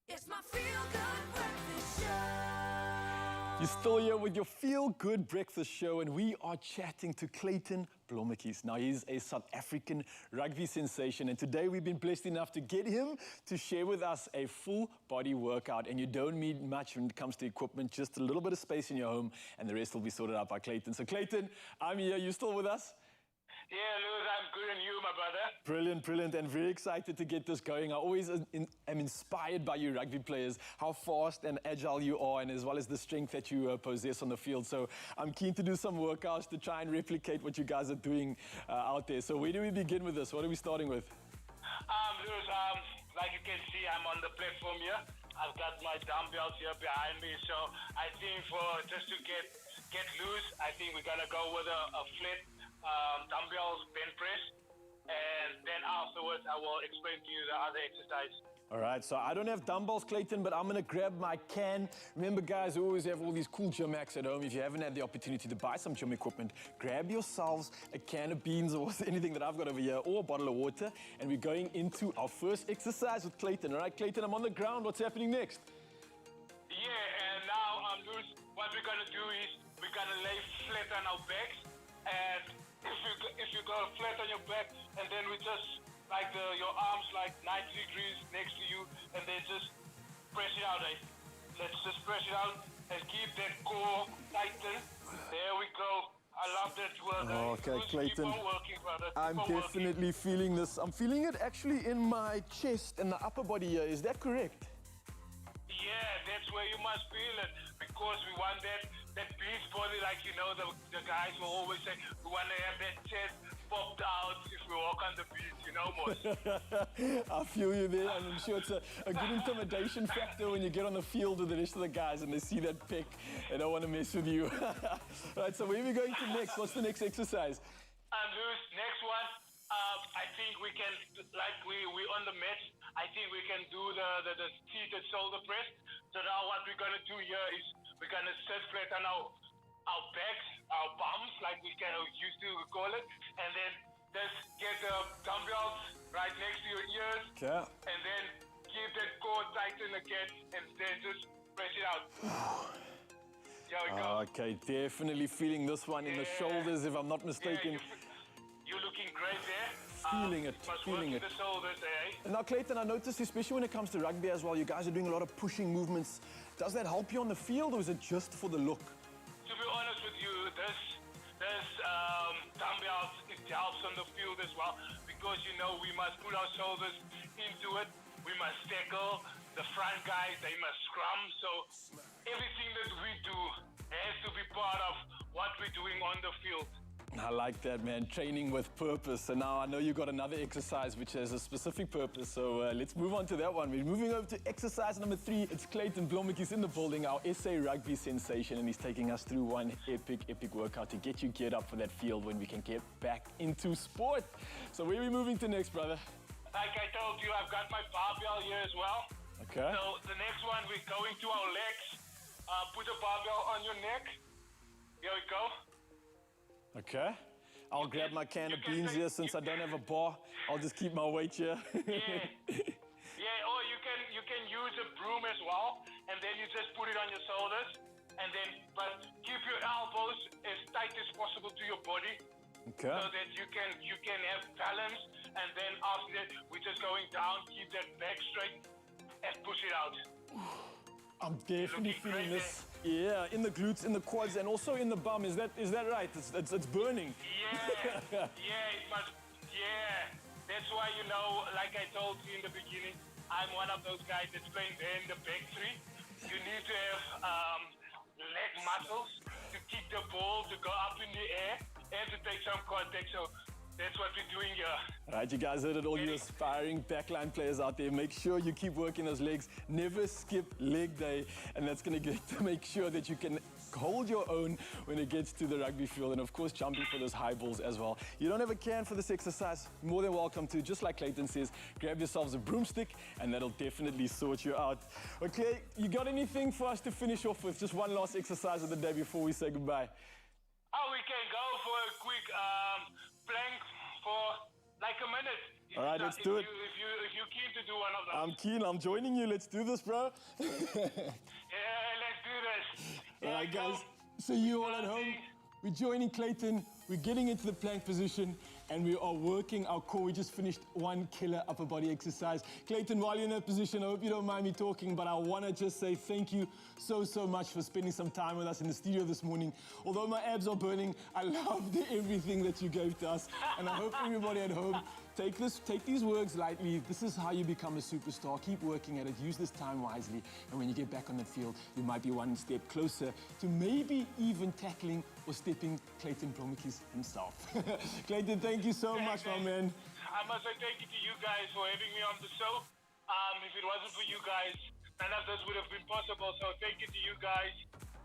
It's my feel good breakfast show. You're still here with your feel-good breakfast show, and we are chatting to Clayton Blommetjies. Now, he's a South African rugby sensation, and today we've been blessed enough to get him to share with us a full-body workout. And you don't need much when it comes to equipment, just a little bit of space in your home, and the rest will be sorted out by Clayton. So, Clayton, I'm here. You still with us? Yeah, Lewis, I'm good, and you, my brother? Brilliant, brilliant, and very excited to get this going. I always am inspired by you rugby players, how fast and agile you are, and as well as the strength that you possess on the field. So I'm keen to do some workouts to try and replicate what you guys are doing out there. So where do we begin with this? What are we starting with? Lewis, like you can see, I'm on the platform here. I've got my dumbbells here behind me, so I think just to get loose, I think we're gonna go with a flat dumbbells bench press, and then afterwards I will explain to you the other exercise. All right, so I don't have dumbbells, Clayton, but I'm going to grab my can. Remember, guys, we always have all these cool gym hacks at home. If you haven't had the opportunity to buy some gym equipment, grab yourselves a can of beans or anything that I've got over here, or a bottle of water, and we're going into our first exercise with Clayton. All right, Clayton, I'm on the ground. What's happening next? Yeah, and now, Lewis, what we're going to do is we're going to lay flat on our backs, and if you go flat on your back, and then we just like your arms like 90 degrees next to you, and then just press it out. Let's just press it out and keep that core tighten. There we go. I love that work. Okay, Clayton. Keep on working, brother. I'm definitely feeling this. I'm feeling it actually in my chest and the upper body here. Is that correct? Yeah, that's where you must feel it, because we want that beast body, like, you know, the guys will always say, we want to have that chest popped out if we walk on the beach, you know, Moss. I feel you there, and I'm sure it's a good intimidation factor when you get on the field with the rest of the guys and they see that pick. They don't want to mess with you. Right, so where are we going to next? What's the next exercise? Lewis, next one, I think we can, like we're on the mat, I think we can do the seated shoulder press. So now what we're going to do here is we're going to sit flat on our backs, our bums, like we can used to call it, and then just get the dumbbells right next to your ears, okay, and then keep that core tighten again, and then just press it out. Here we go. Okay, definitely feeling this one in the shoulders, if I'm not mistaken. You're looking great there. Feeling it, feeling it. The shoulders there, eh? Now, Clayton, I noticed, especially when it comes to rugby as well, you guys are doing a lot of pushing movements. Does that help you on the field, or is it just for the look? To be honest with you, this dumbbells, it helps on the field as well, because, you know, we must put our shoulders into it. We must tackle. The front guys, they must scrum. So everything that we do has to be part of what we're doing on the field. I like that, man. Training with purpose. So now I know you got another exercise which has a specific purpose. So let's move on to that one. We're moving over to exercise number 3. It's Clayton Blommetjies in the building, our SA rugby sensation, and he's taking us through one epic workout to get you geared up for that field when we can get back into sport. So where are we moving to next, brother? Like I told you, I've got my barbell here as well. Okay. So the next one, we're going to our legs. Put a barbell on your neck. Here we go. Okay. I'll grab my can of beans here since I don't have a bar. I'll just keep my weight here. Yeah, or you can use a broom as well, and then you just put it on your shoulders, and then but keep your elbows as tight as possible to your body. Okay. So that you can have balance, and then after that we're just going down, keep that back straight, and push it out. I'm definitely feeling this. Yeah, in the glutes, in the quads, and also in the bum. Is that right? It's burning. Yeah, yeah, it must. Yeah, that's why, you know, like I told you in the beginning, I'm one of those guys that's playing there in the back three. You need to have leg muscles to kick the ball, to go up in the air, and to take some contact. So that's what we're doing here. All right, you guys heard it, all you aspiring backline players out there. Make sure you keep working those legs. Never skip leg day. And that's going to make sure that you can hold your own when it gets to the rugby field. And, of course, jumping for those high balls as well. You don't have a can for this exercise, more than welcome to. Just like Clayton says, grab yourselves a broomstick, and that'll definitely sort you out. Okay, you got anything for us to finish off with? Just one last exercise of the day before we say goodbye. Oh, we can go for a quick plank for like a minute. All right, let's do it. If you're keen to do one of those. I'm keen. I'm joining you. Let's do this, bro. Yeah, let's do this. All right, right, guys. So you all at home, we're joining Clayton. We're getting into the plank position and we are working our core. We just finished one killer upper body exercise. Clayton, while you're in that position, I hope you don't mind me talking, but I want to just say thank you so much for spending some time with us in the studio this morning. Although my abs are burning, I loved everything that you gave to us. And I hope everybody at home take these words lightly. This is how you become a superstar. Keep working at it. Use this time wisely. And when you get back on the field, you might be one step closer to maybe even tackling or stepping Clayton Blommetjies himself. Clayton, thank you so much, my man. I must say thank you to you guys for having me on the show. If it wasn't for you guys, none of this would have been possible. So thank you to you guys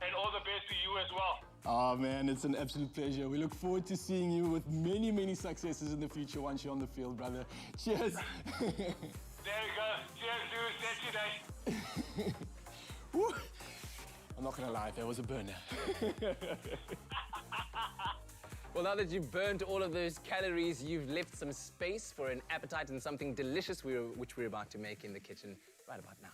and all the best to you as well. Oh, man, it's an absolute pleasure. We look forward to seeing you with many, many successes in the future once you're on the field, brother. Cheers. There you go. Cheers, dude. Catch you, Woo. I'm not gonna lie, that was a burner. Well, now that you've burnt all of those calories, you've left some space for an appetite and something delicious which we're about to make in the kitchen right about now.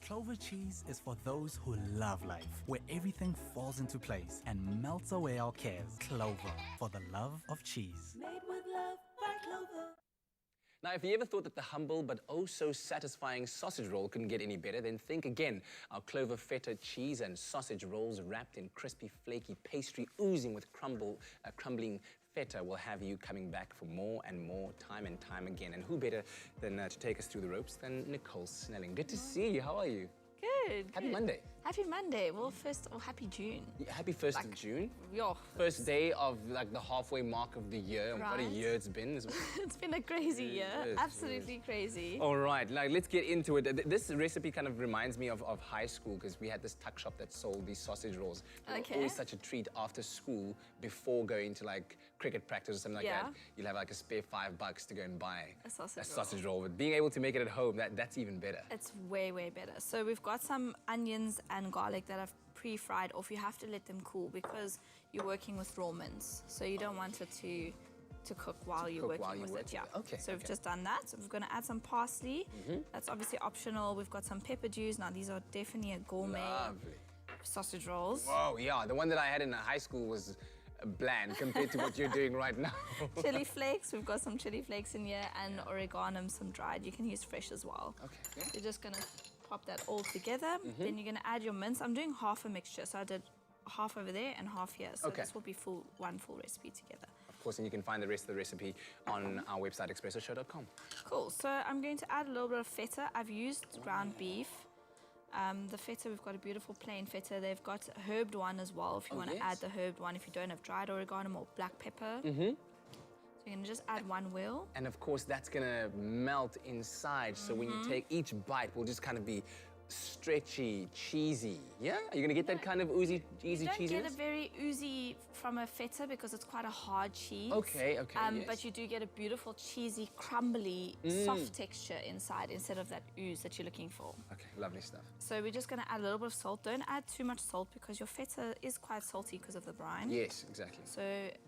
Clover cheese is for those who love life, where everything falls into place and melts away our cares. Clover, for the love of cheese. Made with love by Clover. Now, if you ever thought that the humble but oh so satisfying sausage roll couldn't get any better, then think again. Our Clover feta cheese and sausage rolls wrapped in crispy, flaky pastry oozing with crumbling feta will have you coming back for more and more, time and time again. And who better than to take us through the ropes than Nicole Snelling. Good to see you. How are you? Good. Happy Monday. Happy Monday. Well, happy June. Yeah, happy 1st of June. Yeah. First day of like the halfway mark of the year. And what a year it's been as well. It's been a crazy year. Absolutely crazy. All right, now let's get into it. This recipe kind of reminds me of high school because we had this tuck shop that sold these sausage rolls. They were always such a treat after school before going to like cricket practice or something like that. You'll have like a spare $5 to go and buy a sausage roll. But being able to make it at home, that's even better. It's way, way better. So we've got some onions and garlic that I've pre-fried off. You have to let them cool because you're working with raw mince. So you don't want it to cook while you're working with it. Yeah. Okay. So we've just done that. So we're going to add some parsley. That's obviously optional. We've got some pepper juice. Now these are definitely a gourmet sausage rolls. Whoa, yeah. The one that I had in high school was bland compared to what you're doing right now. Chili flakes. We've got some chili flakes in here and oregano, some dried. You can use fresh as well. Okay. You're just going to pop that all together. Then you're going to add your mince. I'm doing half a mixture. So I did half over there and half here. So this will be one full recipe together. Of course, and you can find the rest of the recipe on our website, expressoshow.com. Cool. So I'm going to add a little bit of feta. I've used ground beef. The feta, we've got a beautiful plain feta. They've got a herbed one as well if you want to add the herbed one. If you don't have dried oregano or black pepper. So you're going to just add one wheel. And of course, that's going to melt inside. So when you take each bite, will just kind of be stretchy, cheesy. Yeah? Are you going to get that kind of easy cheesiness? You don't get a very oozy from a feta because it's quite a hard cheese. Okay, yes. But you do get a beautiful, cheesy, crumbly, soft texture inside instead of that ooze that you're looking for. Okay, lovely stuff. So we're just going to add a little bit of salt. Don't add too much salt because your feta is quite salty because of the brine. Yes, exactly. So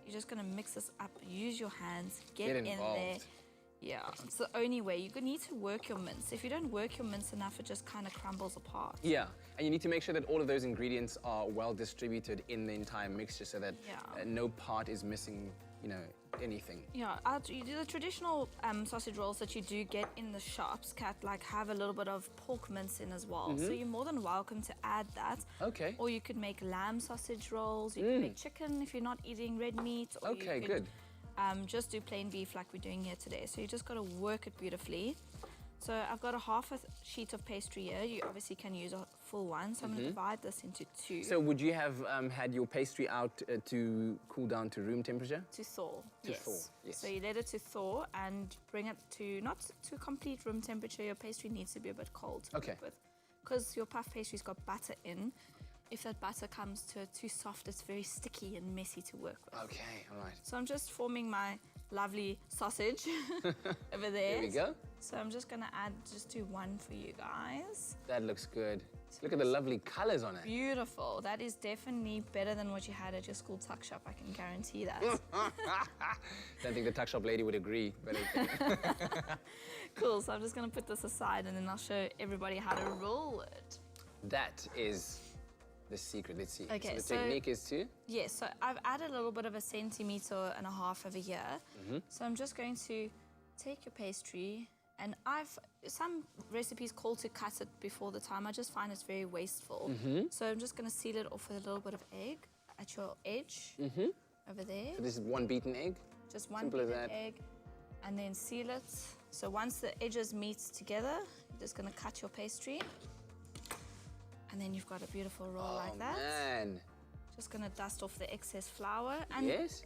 you're just going to mix this up. Use your hands. Get in involved. there. Yeah, it's the only way. You need to work your mince. If you don't work your mince enough, it just kind of crumbles apart. Yeah, and you need to make sure that all of those ingredients are well distributed in the entire mixture so that no part is missing, anything. Yeah, you do the traditional sausage rolls that you do get in the shops, have a little bit of pork mince in as well. So you're more than welcome to add that. Okay. Or you could make lamb sausage rolls. You can make chicken if you're not eating red meat. Or Okay, you could, good. Just do plain beef like we're doing here today. So you just got to work it beautifully. So I've got a half a sheet of pastry here. You obviously can use a full one. So I'm going to divide this into two. So would you have had your pastry out to cool down to room temperature? To thaw, thaw, yes. So you let it to thaw and bring it to, not to complete room temperature. Your pastry needs to be a bit cold. Okay. Because your puff pastry's got butter in. If that butter comes to too soft, it's very sticky and messy to work with. Okay, all right. So I'm just forming my lovely sausage over there. There we go. So I'm just going to just do one for you guys. That looks good. Look at the lovely colors on it. Beautiful. That is definitely better than what you had at your school tuck shop, I can guarantee that. Don't think the tuck shop lady would agree, but okay. Cool, so I'm just going to put this aside and then I'll show everybody how to roll it. That is the secret. Let's see. Okay, so the technique is to? Yes, so I've added a little bit of 1.5 centimeters over here. So I'm just going to take your pastry, and some recipes call to cut it before the time. I just find it's very wasteful. So I'm just going to seal it off with a little bit of egg at your edge over there. So this is 1 beaten egg? Just 1 Simple as beaten that. egg, and then seal it. So once the edges meet together, you're just going to cut your pastry. And then you've got a beautiful roll like that. Man. Just gonna dust off the excess flour. And yes.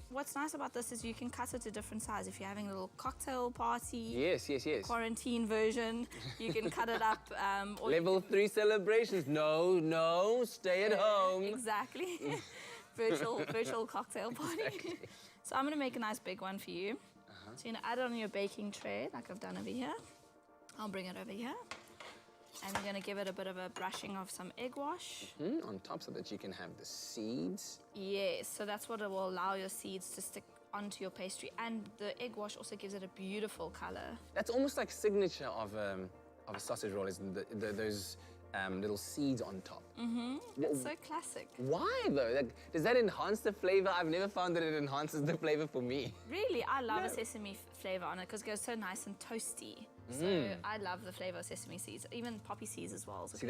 What's nice about this is you can cut it to different sizes. If you're having a little cocktail party, yes. quarantine version, you can cut it up. Level 3 celebrations. No, stay at home. Exactly. virtual cocktail party. Exactly. So I'm gonna make a nice big one for you. So you're gonna add it on your baking tray, like I've done over here. I'll bring it over here. And you're going to give it a bit of a brushing of some egg wash. On top so that you can have the seeds. Yes, so that's what it will allow your seeds to stick onto your pastry. And the egg wash also gives it a beautiful color. That's almost like signature of a sausage roll, isn't it? Those little seeds on top. It's so classic. Why though? Like, does that enhance the flavor? I've never found that it enhances the flavor for me. Really, I love a sesame flavor on it because it goes so nice and toasty. So I love the flavor of sesame seeds, even poppy seeds as well. See,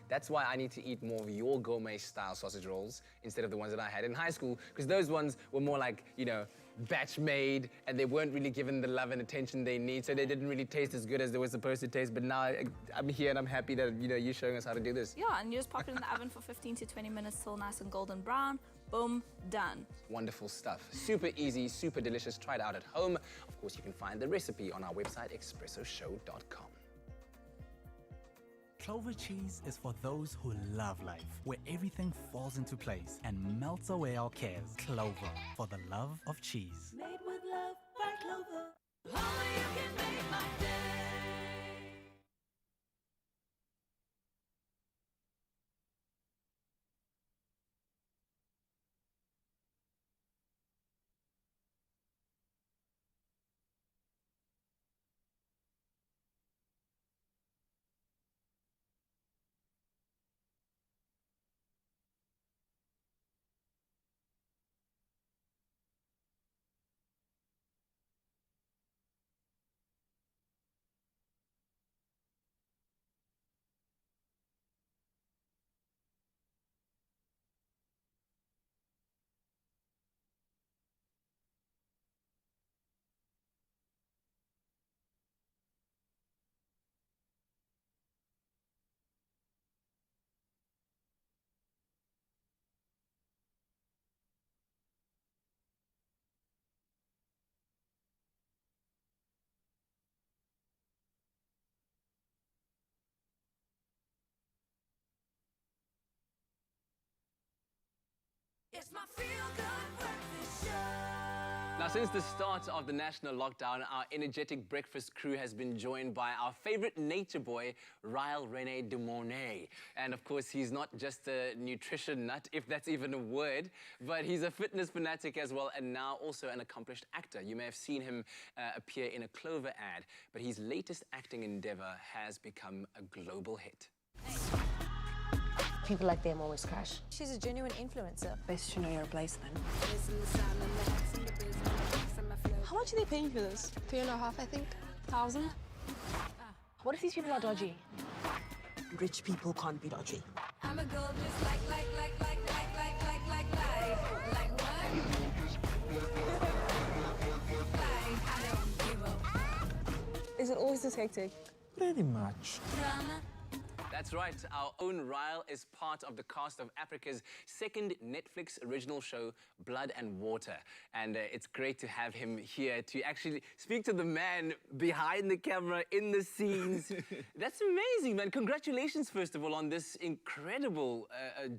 that's why I need to eat more of your gourmet style sausage rolls instead of the ones that I had in high school, because those ones were more like, you know, batch made, and they weren't really given the love and attention they need, so they didn't really taste as good as they were supposed to taste. But now I'm here and I'm happy that, you know, you're showing us how to do this. Yeah, and you just pop it in the oven for 15 to 20 minutes till nice and golden brown. Boom, done. Wonderful stuff. Super easy, super delicious. Try it out at home. Of course, you can find the recipe on our website, expressoshow.com. Clover cheese is for those who love life, where everything falls into place and melts away our cares. Clover, for the love of cheese. Made with love by Clover. Only you can make my day. It's my feel-good breakfast show. Now, since the start of the national lockdown, our energetic breakfast crew has been joined by our favorite nature boy, Ryle De Mornay. And of course, he's not just a nutrition nut, if that's even a word, but he's a fitness fanatic as well, and now also an accomplished actor. You may have seen him appear in a Clover ad, but his latest acting endeavor has become a global hit. People like them always crash. She's a genuine influencer. Best to know your place then. How much are they paying for this? 3.5, I think. 1,000. What if these people are dodgy? Rich people can't be dodgy. I'm a gold just like what? I don't give up. Is it always this hectic? Pretty much. Drama. That's right, our own Ryle is part of the cast of Africa's second Netflix original show, Blood and Water. And it's great to have him here to actually speak to the man behind the camera, in the scenes. That's amazing, man. Congratulations, first of all, on this incredible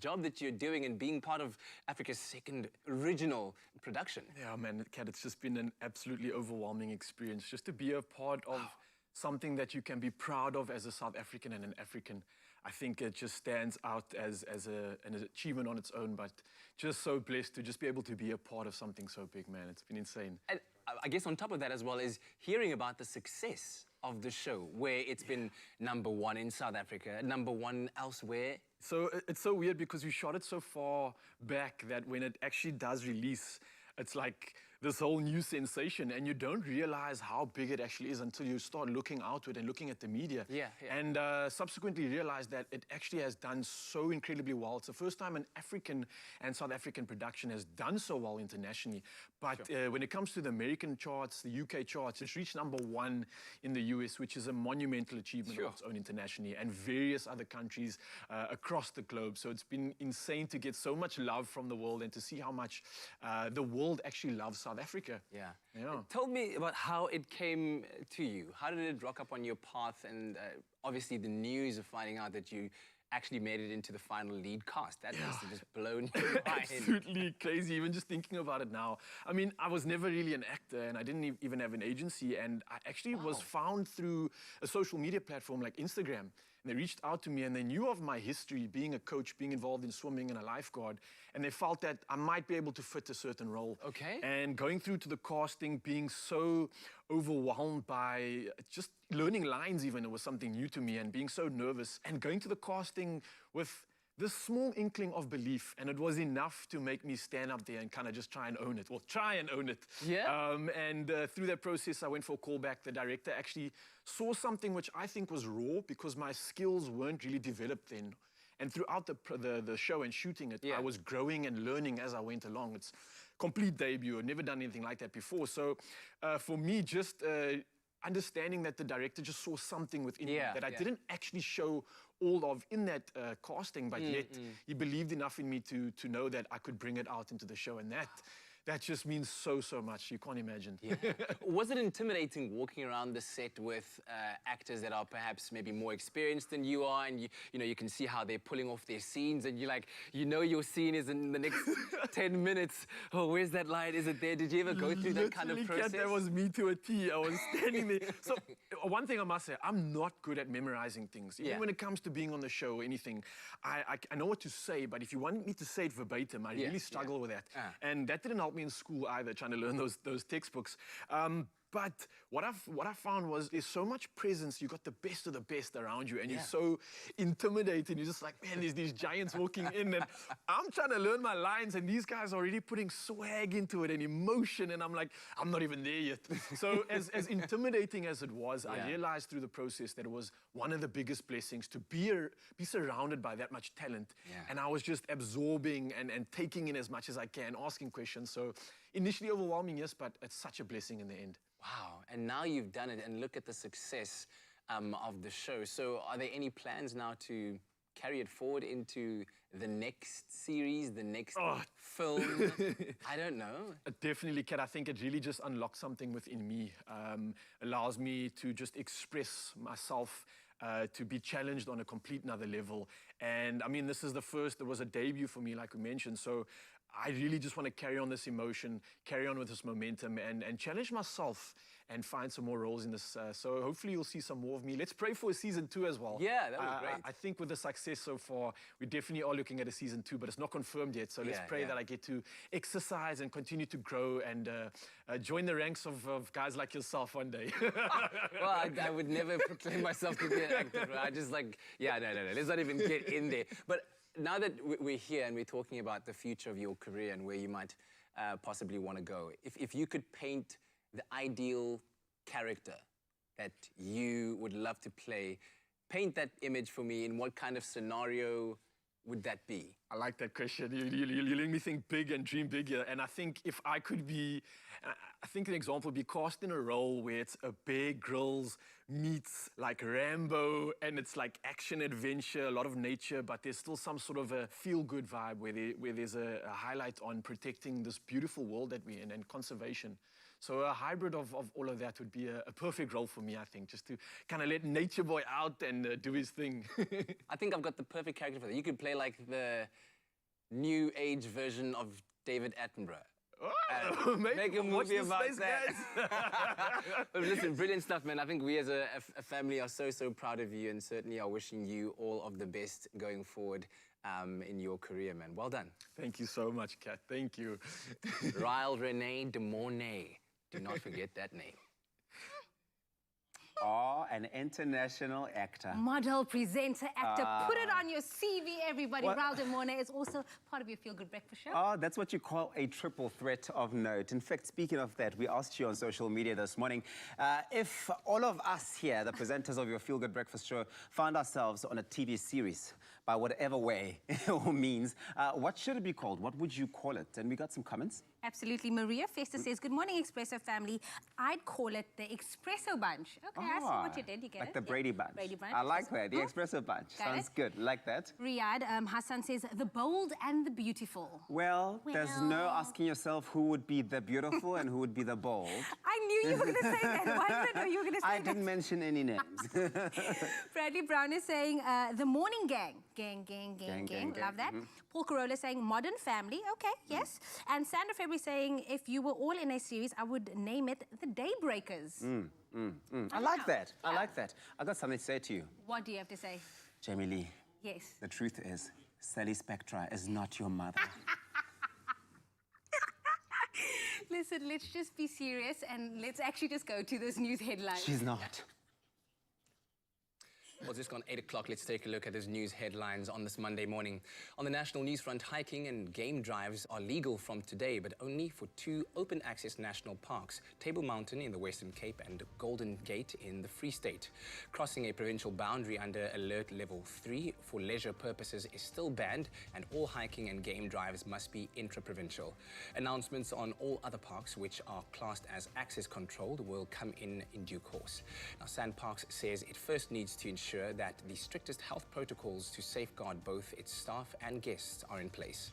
job that you're doing and being part of Africa's second original production. Yeah, man, Kat, it's just been an absolutely overwhelming experience just to be a part of something that you can be proud of as a South African and an African. I think it just stands out as an achievement on its own, but just so blessed to just be able to be a part of something so big, man. It's been insane. And I guess on top of that as well is hearing about the success of the show, where it's been #1 in South Africa, #1 elsewhere. So it's so weird because we shot it so far back that when it actually does release, it's like this whole new sensation, and you don't realize how big it actually is until you start looking outward and looking at the media. Yeah. And subsequently realize that it actually has done so incredibly well. It's the first time an African and South African production has done so well internationally. But when it comes to the American charts, the UK charts, it's reached #1 in the US, which is a monumental achievement of its own internationally, and various other countries across the globe. So it's been insane to get so much love from the world and to see how much the world actually loves South Africa. Yeah. Tell me about how it came to you. How did it rock up on your path? And obviously the news of finding out that you actually made it into the final lead cast. That must have just blown your mind. Absolutely crazy, even just thinking about it now. I mean, I was never really an actor, and I didn't even have an agency, and I actually was found through a social media platform like Instagram. And they reached out to me, and they knew of my history, being a coach, being involved in swimming and a lifeguard, and they felt that I might be able to fit a certain role. Okay. And going through to the casting, being so overwhelmed by just learning lines even, it was something new to me, and being so nervous, and going to the casting with this small inkling of belief, and it was enough to make me stand up there and kind of just try and own it. Well, try and own it. Yeah. And through that process, I went for a callback. The director actually saw something which I think was raw because my skills weren't really developed then. And throughout the show and shooting it, I was growing and learning as I went along. It's complete debut. I'd never done anything like that before. So for me, just understanding that the director just saw something within me that I didn't actually show all of in that casting, but yet he believed enough in me to know that I could bring it out into the show, and that just means so much. You can't imagine. Yeah. Was it intimidating walking around the set with actors that are perhaps maybe more experienced than you are, and you can see how they're pulling off their scenes, and you're like, your scene is in the next 10 minutes. Oh, where's that line? Is it there? Did you ever go through that kind of process? That was me to a T. I was standing there. So one thing I must say, I'm not good at memorizing things. Even when it comes to being on the show or anything, I know what to say, but if you want me to say it verbatim, I really struggle with that. And that didn't help me in school either, trying to learn those textbooks. But what I found was there's so much presence. You got the best of the best around you, and you're so intimidated. You're just like, man, there's these giants walking in, and I'm trying to learn my lines, and these guys are already putting swag into it and emotion, and I'm like, I'm not even there yet. So as intimidating as it was, I realized through the process that it was one of the biggest blessings to be surrounded by that much talent. And I was just absorbing and taking in as much as I can, asking questions. So initially overwhelming, yes, but it's such a blessing in the end. Wow, and now you've done it, and look at the success of the show. So are there any plans now to carry it forward into the next series, the next film? I don't know. It definitely can. I think it really just unlocks something within me, allows me to just express myself, to be challenged on a complete another level. And I mean, this is the first, there was a debut for me, like we mentioned, so I really just want to carry on this emotion, carry on with this momentum, and challenge myself and find some more roles in this. So hopefully you'll see some more of me. Let's pray for a season 2 as well. Yeah, that would be great. I think with the success so far, we definitely are looking at a seson 2, but it's not confirmed yet. So let's pray that I get to exercise and continue to grow and join the ranks of guys like yourself one day. Well, I would never proclaim myself to be an actor. I just like, no. Let's not even get in there. But now that we're here and we're talking about the future of your career and where you might possibly want to go, if you could paint the ideal character that you would love to play, paint that image for me. In what kind of scenario would that be? I like that question. You're letting me think big and dream big here. And I think if I could be, I think an example would be cast in a role where it's a Bear Grylls meets like Rambo, and it's like action adventure, a lot of nature, but there's still some sort of a feel-good vibe where there's a highlight on protecting this beautiful world that we're in and conservation. So a hybrid of all of that would be a perfect role for me, I think, just to kind of let nature boy out and do his thing. I think I've got the perfect character for that. You could play like the new age version of David Attenborough. Make a movie about that. But listen, brilliant stuff, man. I think we as a family are so proud of you, and certainly are wishing you all of the best going forward in your career, man. Well done. Thank you so much, Kat. Thank you. Ryle De Mornay. Do not forget that name. Oh, an international actor. Model, presenter, actor. Put it Ah. on your CV, everybody. What? Ryle De Mornay is also part of your Feel Good Breakfast show. Oh, that's what you call a triple threat of note. In fact, speaking of that, we asked you on social media this morning if all of us here, the presenters of your Feel Good Breakfast show, found ourselves on a TV series by whatever way or means, what should it be called? What would you call it? And we got some comments. Absolutely. Maria Festa says, good morning, Expresso family. I'd call it the Expresso Bunch. Okay, I see what you did. You get like it? the Brady Yeah. Bunch. Brady Bunch. I like that. The Expresso Bunch. Got Sounds it. good. Like that. Riyadh Hassan says, the bold and the beautiful. Well, there's no asking yourself who would be the beautiful and who would be the bold. I knew you were going to say that. Why did I know you were going to say I that? didn't mention any names. Bradley Brown is saying, the morning gang. Gang. Love that. Mhm. Paul Corolla saying, modern family. Okay, yes. And Sandra February saying, if you were all in a series, I would name it the Daybreakers. I like that. I like that. I got something to say to you. What do you have to say? Jamie Lee. Yes. The truth is, Sally Spectra is not your mother. Listen, let's just be serious and let's actually just go to this news headline. She's not. Well, just gone 8 o'clock. Let's take a look at those news headlines on this Monday morning. On the national news front, hiking and game drives are legal from today, but only for 2 open-access national parks, Table Mountain in the Western Cape and Golden Gate in the Free State. Crossing a provincial boundary under Alert Level 3 for leisure purposes is still banned, and all hiking and game drives must be intra-provincial. Announcements on all other parks, which are classed as access controlled, will come in due course. Now, SANParks says it first needs to ensure that the strictest health protocols to safeguard both its staff and guests are in place.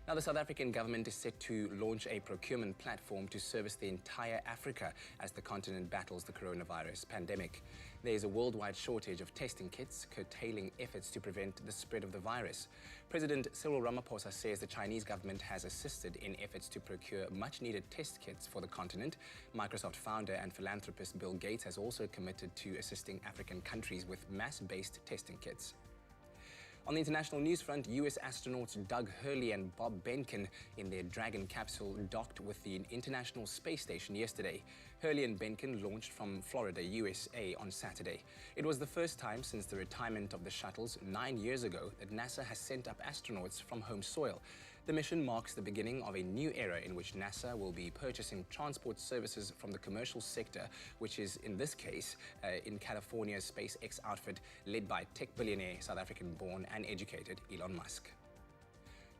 Now, the South African government is set to launch a procurement platform to service the entire Africa as the continent battles the coronavirus pandemic. There is a worldwide shortage of testing kits, curtailing efforts to prevent the spread of the virus. President Cyril Ramaphosa says the Chinese government has assisted in efforts to procure much-needed test kits for the continent. Microsoft founder and philanthropist Bill Gates has also committed to assisting African countries with mass-based testing kits. On the international news front, US astronauts Doug Hurley and Bob Behnken in their Dragon capsule docked with the International Space Station yesterday. Hurley and Behnken launched from Florida, USA on Saturday. It was the first time since the retirement of the shuttles 9 years ago that NASA has sent up astronauts from home soil. The mission marks the beginning of a new era in which NASA will be purchasing transport services from the commercial sector, which is, in this case, in California's SpaceX outfit led by tech billionaire, South African-born and educated Elon Musk.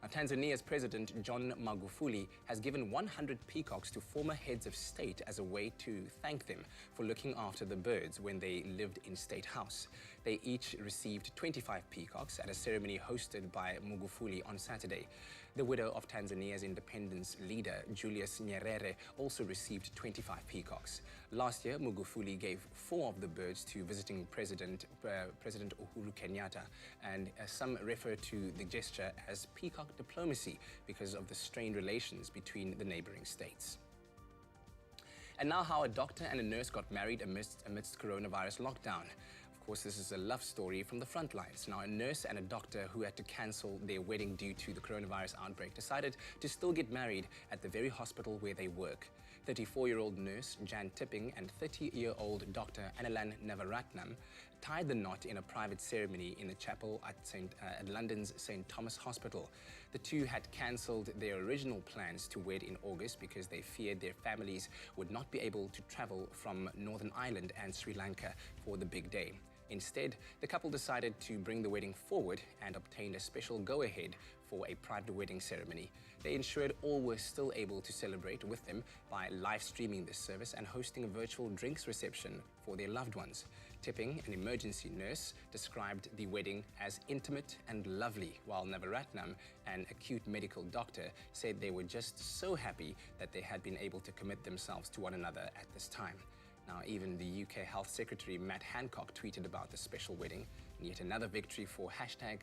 Now, Tanzania's President John Magufuli has given 100 peacocks to former heads of state as a way to thank them for looking after the birds when they lived in State House. They each received 25 peacocks at a ceremony hosted by Magufuli on Saturday. The widow of Tanzania's independence leader, Julius Nyerere, also received 25 peacocks. Last year, Magufuli gave 4 of the birds to visiting President Uhuru Kenyatta, and some refer to the gesture as peacock diplomacy because of the strained relations between the neighboring states. And now how a doctor and a nurse got married amidst coronavirus lockdown. Of course, this is a love story from the front lines. Now, a nurse and a doctor who had to cancel their wedding due to the coronavirus outbreak decided to still get married at the very hospital where they work. 34-year-old nurse Jan Tipping and 30-year-old Dr. Anilan Navaratnam tied the knot in a private ceremony in the chapel at London's St. Thomas Hospital. The two had cancelled their original plans to wed in August because they feared their families would not be able to travel from Northern Ireland and Sri Lanka for the big day. Instead, the couple decided to bring the wedding forward and obtained a special go-ahead for a private wedding ceremony. They ensured all were still able to celebrate with them by live streaming this service and hosting a virtual drinks reception for their loved ones. Tipping, an emergency nurse, described the wedding as intimate and lovely, while Navaratnam, an acute medical doctor, said they were just so happy that they had been able to commit themselves to one another at this time. Now, even the UK Health Secretary Matt Hancock tweeted about the special wedding, and yet another victory for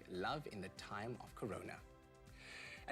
#love in the time of corona.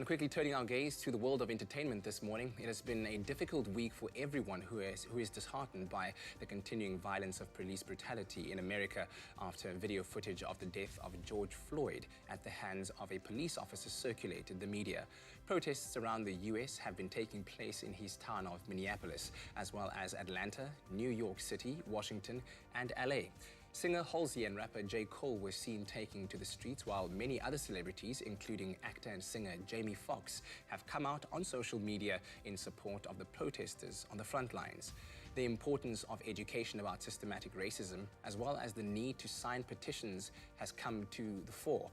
And quickly turning our gaze to the world of entertainment this morning, it has been a difficult week for everyone who is disheartened by the continuing violence of police brutality in America after video footage of the death of George Floyd at the hands of a police officer circulated the media. Protests around the U.S. have been taking place in his town of Minneapolis, as well as Atlanta, New York City, Washington, and L.A. Singer Halsey and rapper J. Cole were seen taking to the streets, while many other celebrities, including actor and singer Jamie Foxx, have come out on social media in support of the protesters on the front lines. The importance of education about systematic racism, as well as the need to sign petitions, has come to the fore,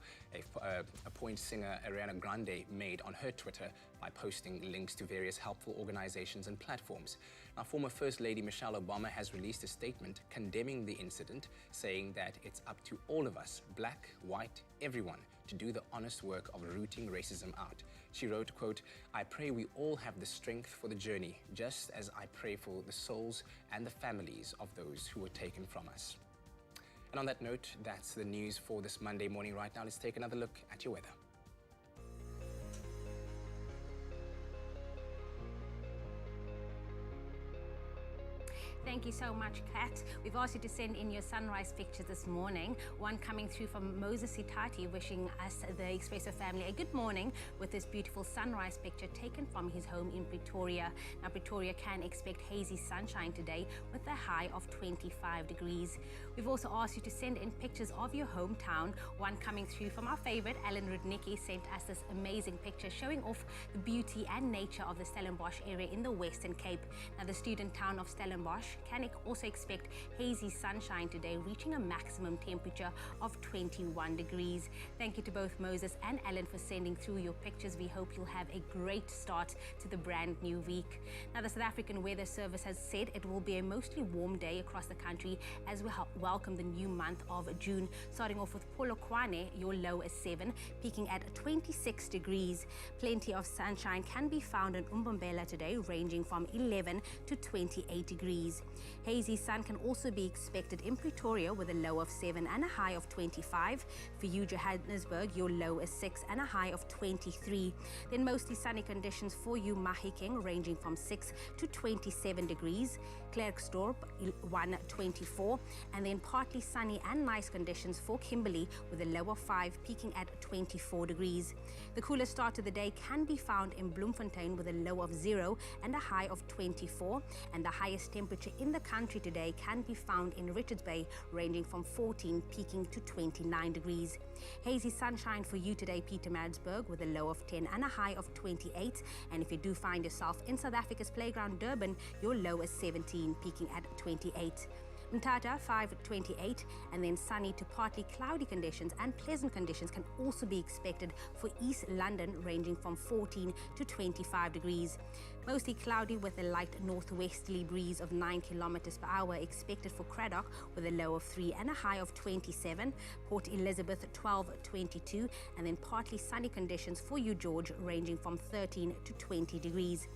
a point singer Ariana Grande made on her Twitter by posting links to various helpful organizations and platforms. Now, former First Lady Michelle Obama has released a statement condemning the incident, saying that it's up to all of us, black, white, everyone, to do the honest work of rooting racism out. She wrote, quote, "I pray we all have the strength for the journey, just as I pray for the souls and the families of those who were taken from us." And on that note, that's the news for this Monday morning. Right now, let's take another look at your weather. Thank you so much, Kat. We've asked you to send in your sunrise pictures this morning. One coming through from Moses Sitati, wishing us, the Expresso family, a good morning with this beautiful sunrise picture taken from his home in Pretoria. Now, Pretoria can expect hazy sunshine today with a high of 25 degrees. We've also asked you to send in pictures of your hometown. One coming through from our favorite, Alan Rudnicki, sent us this amazing picture showing off the beauty and nature of the Stellenbosch area in the Western Cape. Now, the student town of Stellenbosch can also expect hazy sunshine today, reaching a maximum temperature of 21 degrees. Thank you to both Moses and Alan for sending through your pictures. We hope you'll have a great start to the brand new week. Now, the South African Weather Service has said it will be a mostly warm day across the country as we welcome the new month of June. Starting off with Polokwane, your low is 7, peaking at 26 degrees. Plenty of sunshine can be found in Umbombela today, ranging from 11 to 28 degrees. Hazy sun can also be expected in Pretoria with a low of 7 and a high of 25. For you, Johannesburg, your low is 6 and a high of 23. Then mostly sunny conditions for you, Mahikeng, ranging from 6 to 27 degrees. Klerksdorp, 124. And then partly sunny and nice conditions for Kimberley with a low of 5, peaking at 24 degrees. The coolest start to the day can be found in Bloemfontein with a low of 0 and a high of 24. And the highest temperature in the country today can be found in Richards Bay, ranging from 14, peaking to 29 degrees. Hazy sunshine for you today, Pietermaritzburg, with a low of 10 and a high of 28. And if you do find yourself in South Africa's playground, Durban, your low is 17, peaking at 28. Mthatha, 5:28, and then sunny to partly cloudy conditions and pleasant conditions can also be expected for East London, ranging from 14 to 25 degrees. Mostly cloudy with a light northwesterly breeze of 9 kilometers per hour expected for Cradock with a low of 3 and a high of 27. Port Elizabeth, 12:22, and then partly sunny conditions for you, George, ranging from 13 to 20 degrees.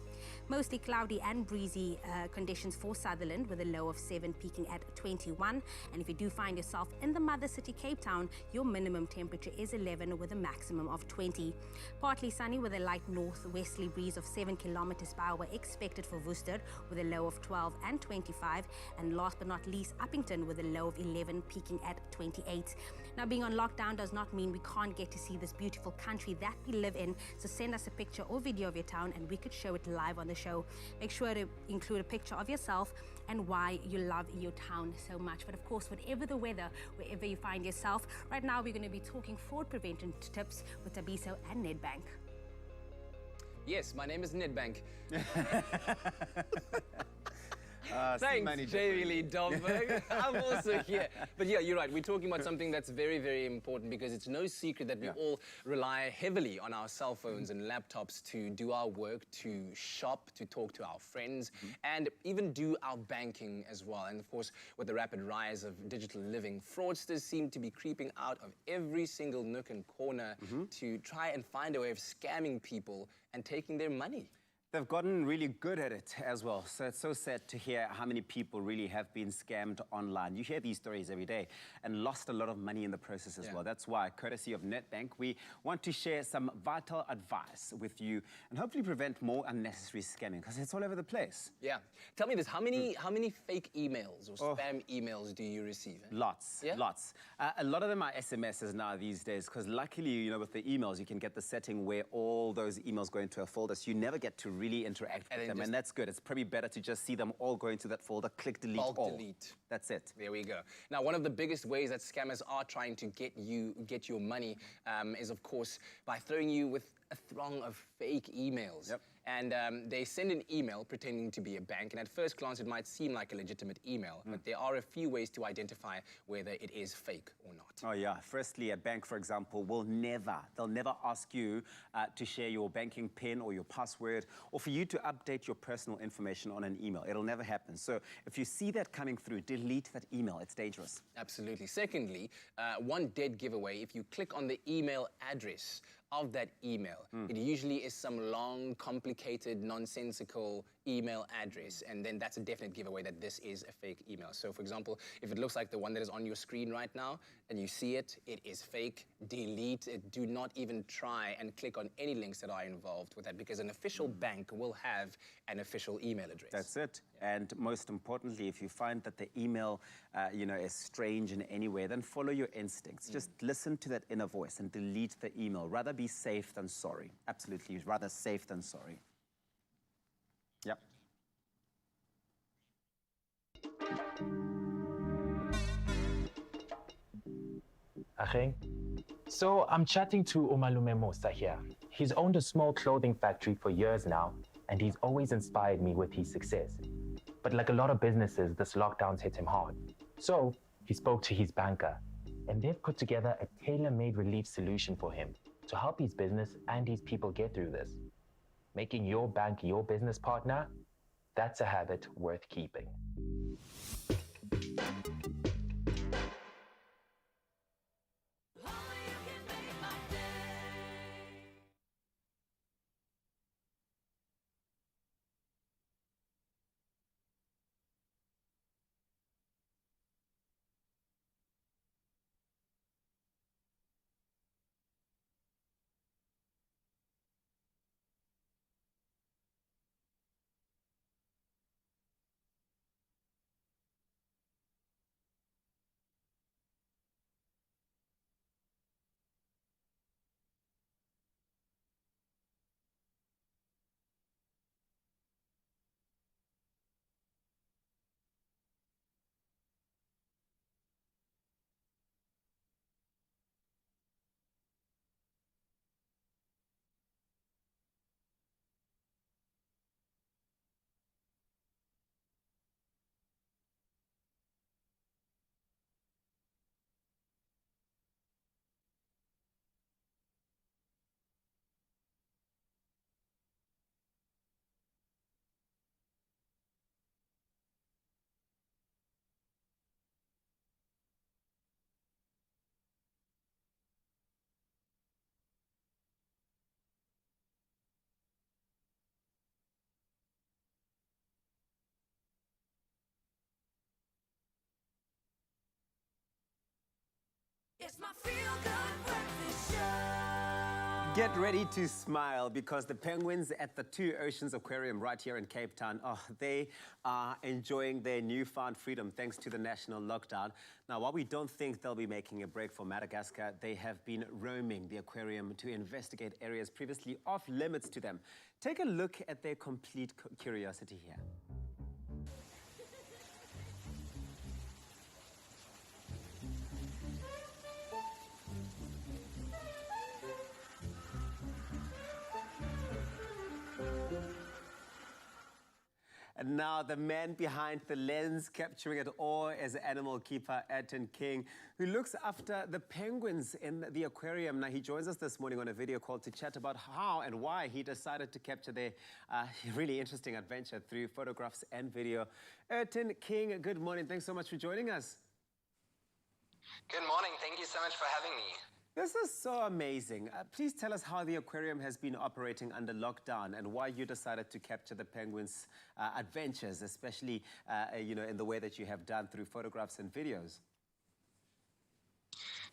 Mostly cloudy and breezy conditions for Sutherland with a low of 7, peaking at 21. And if you do find yourself in the mother city, Cape Town, your minimum temperature is 11 with a maximum of 20. Partly sunny with a light northwesterly breeze of 7 kilometers per hour expected for Worcester with a low of 12 and 25. And last but not least, Uppington with a low of 11, peaking at 28. Now, being on lockdown does not mean we can't get to see this beautiful country that we live in. So send us a picture or video of your town and we could show it live on the show. Make sure to include a picture of yourself and why you love your town so much. But of course, whatever the weather, wherever you find yourself, right now we're going to be talking fraud prevention tips with Tabiso and Nedbank. Yes, my name is Nedbank. Thanks, Jamie Lee Domberg. I'm also here. But yeah, you're right. We're talking about something that's very, very important because it's no secret that we all rely heavily on our cell phones and laptops to do our work, to shop, to talk to our friends, and even do our banking as well. And of course, with the rapid rise of digital living, fraudsters seem to be creeping out of every single nook and corner to try and find a way of scamming people and taking their money. They've gotten really good at it as well. So it's so sad to hear how many people really have been scammed online. You hear these stories every day and lost a lot of money in the process as well. That's why, courtesy of Nedbank, we want to share some vital advice with you and hopefully prevent more unnecessary scamming because it's all over the place. Yeah. Tell me this, how many fake emails or spam emails do you receive? Lots, lots. A lot of them are SMSs now these days because luckily, you know, with the emails, you can get the setting where all those emails go into a folder, so you never get to really interact with them, and that's good. It's probably better to just see them all go into that folder, click delete all. Delete. That's it. There we go. Now, one of the biggest ways that scammers are trying to get your money is, of course, by throwing you with a throng of fake emails. Yep. And they send an email pretending to be a bank, and at first glance it might seem like a legitimate email, but there are a few ways to identify whether it is fake or not. Oh yeah, firstly, a bank, for example, they'll never ask you to share your banking PIN or your password, or for you to update your personal information on an email. It'll never happen. So if you see that coming through, delete that email. It's dangerous. Absolutely. Secondly, one dead giveaway, if you click on the email address of that email, it usually is some long, complicated, nonsensical email address, and then that's a definite giveaway that this is a fake email. So, for example, if it looks like the one that is on your screen right now, and you see it, it is fake. Delete it. Do not even try and click on any links that are involved with that, because an official bank will have an official email address. That's it. And most importantly, if you find that the email, is strange in any way, then follow your instincts. Just listen to that inner voice and delete the email. Rather be safe than sorry. Absolutely, rather safe than sorry. Yep. Okay. So I'm chatting to Umalume Musa here. He's owned a small clothing factory for years now, and he's always inspired me with his success. But like a lot of businesses, this lockdown's hit him hard. So he spoke to his banker, and they've put together a tailor-made relief solution for him to help his business and his people get through this. Making your bank your business partner, that's a habit worth keeping. It's my feel-good breakfast show. Get ready to smile because the penguins at the Two Oceans Aquarium right here in Cape Town, they are enjoying their newfound freedom thanks to the national lockdown. Now, while we don't think they'll be making a break for Madagascar, they have been roaming the aquarium to investigate areas previously off limits to them. Take a look at their complete curiosity here. And now the man behind the lens capturing it all is animal keeper Ayrton King, who looks after the penguins in the aquarium. Now, he joins us this morning on a video call to chat about how and why he decided to capture their really interesting adventure through photographs and video. Ayrton King, good morning. Thanks so much for joining us. Good morning. Thank you so much for having me. This is so amazing. Please tell us how the aquarium has been operating under lockdown and why you decided to capture the penguins' adventures, especially you know, in the way that you have done through photographs and videos.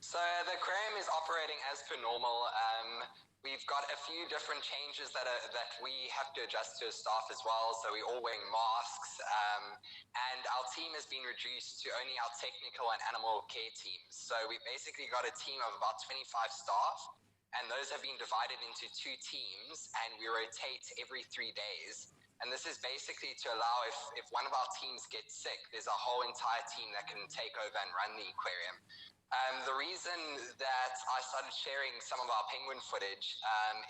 So the aquarium is operating as per normal. We've got a few different changes that we have to adjust to as staff as well. So we're all wearing masks, and our team has been reduced to only our technical and animal care teams. So we've basically got a team of about 25 staff, and those have been divided into 2 teams, and we rotate every 3 days. And this is basically to allow if one of our teams gets sick, there's a whole entire team that can take over and run the aquarium. The reason that I started sharing some of our penguin footage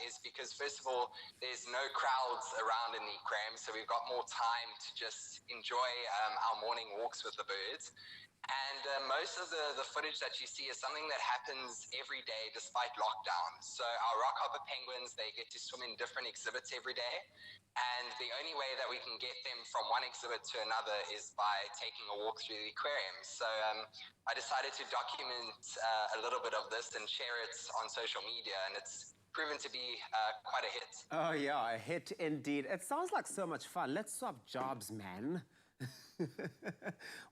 is because, first of all, there's no crowds around in the aquarium, so we've got more time to just enjoy our morning walks with the birds. And most of the footage that you see is something that happens every day despite lockdown. So our rockhopper penguins, they get to swim in different exhibits every day. And the only way that we can get them from one exhibit to another is by taking a walk through the aquarium. So I decided to document a little bit of this and share it on social media, and it's proven to be quite a hit. Oh yeah, a hit indeed. It sounds like so much fun. Let's swap jobs, man.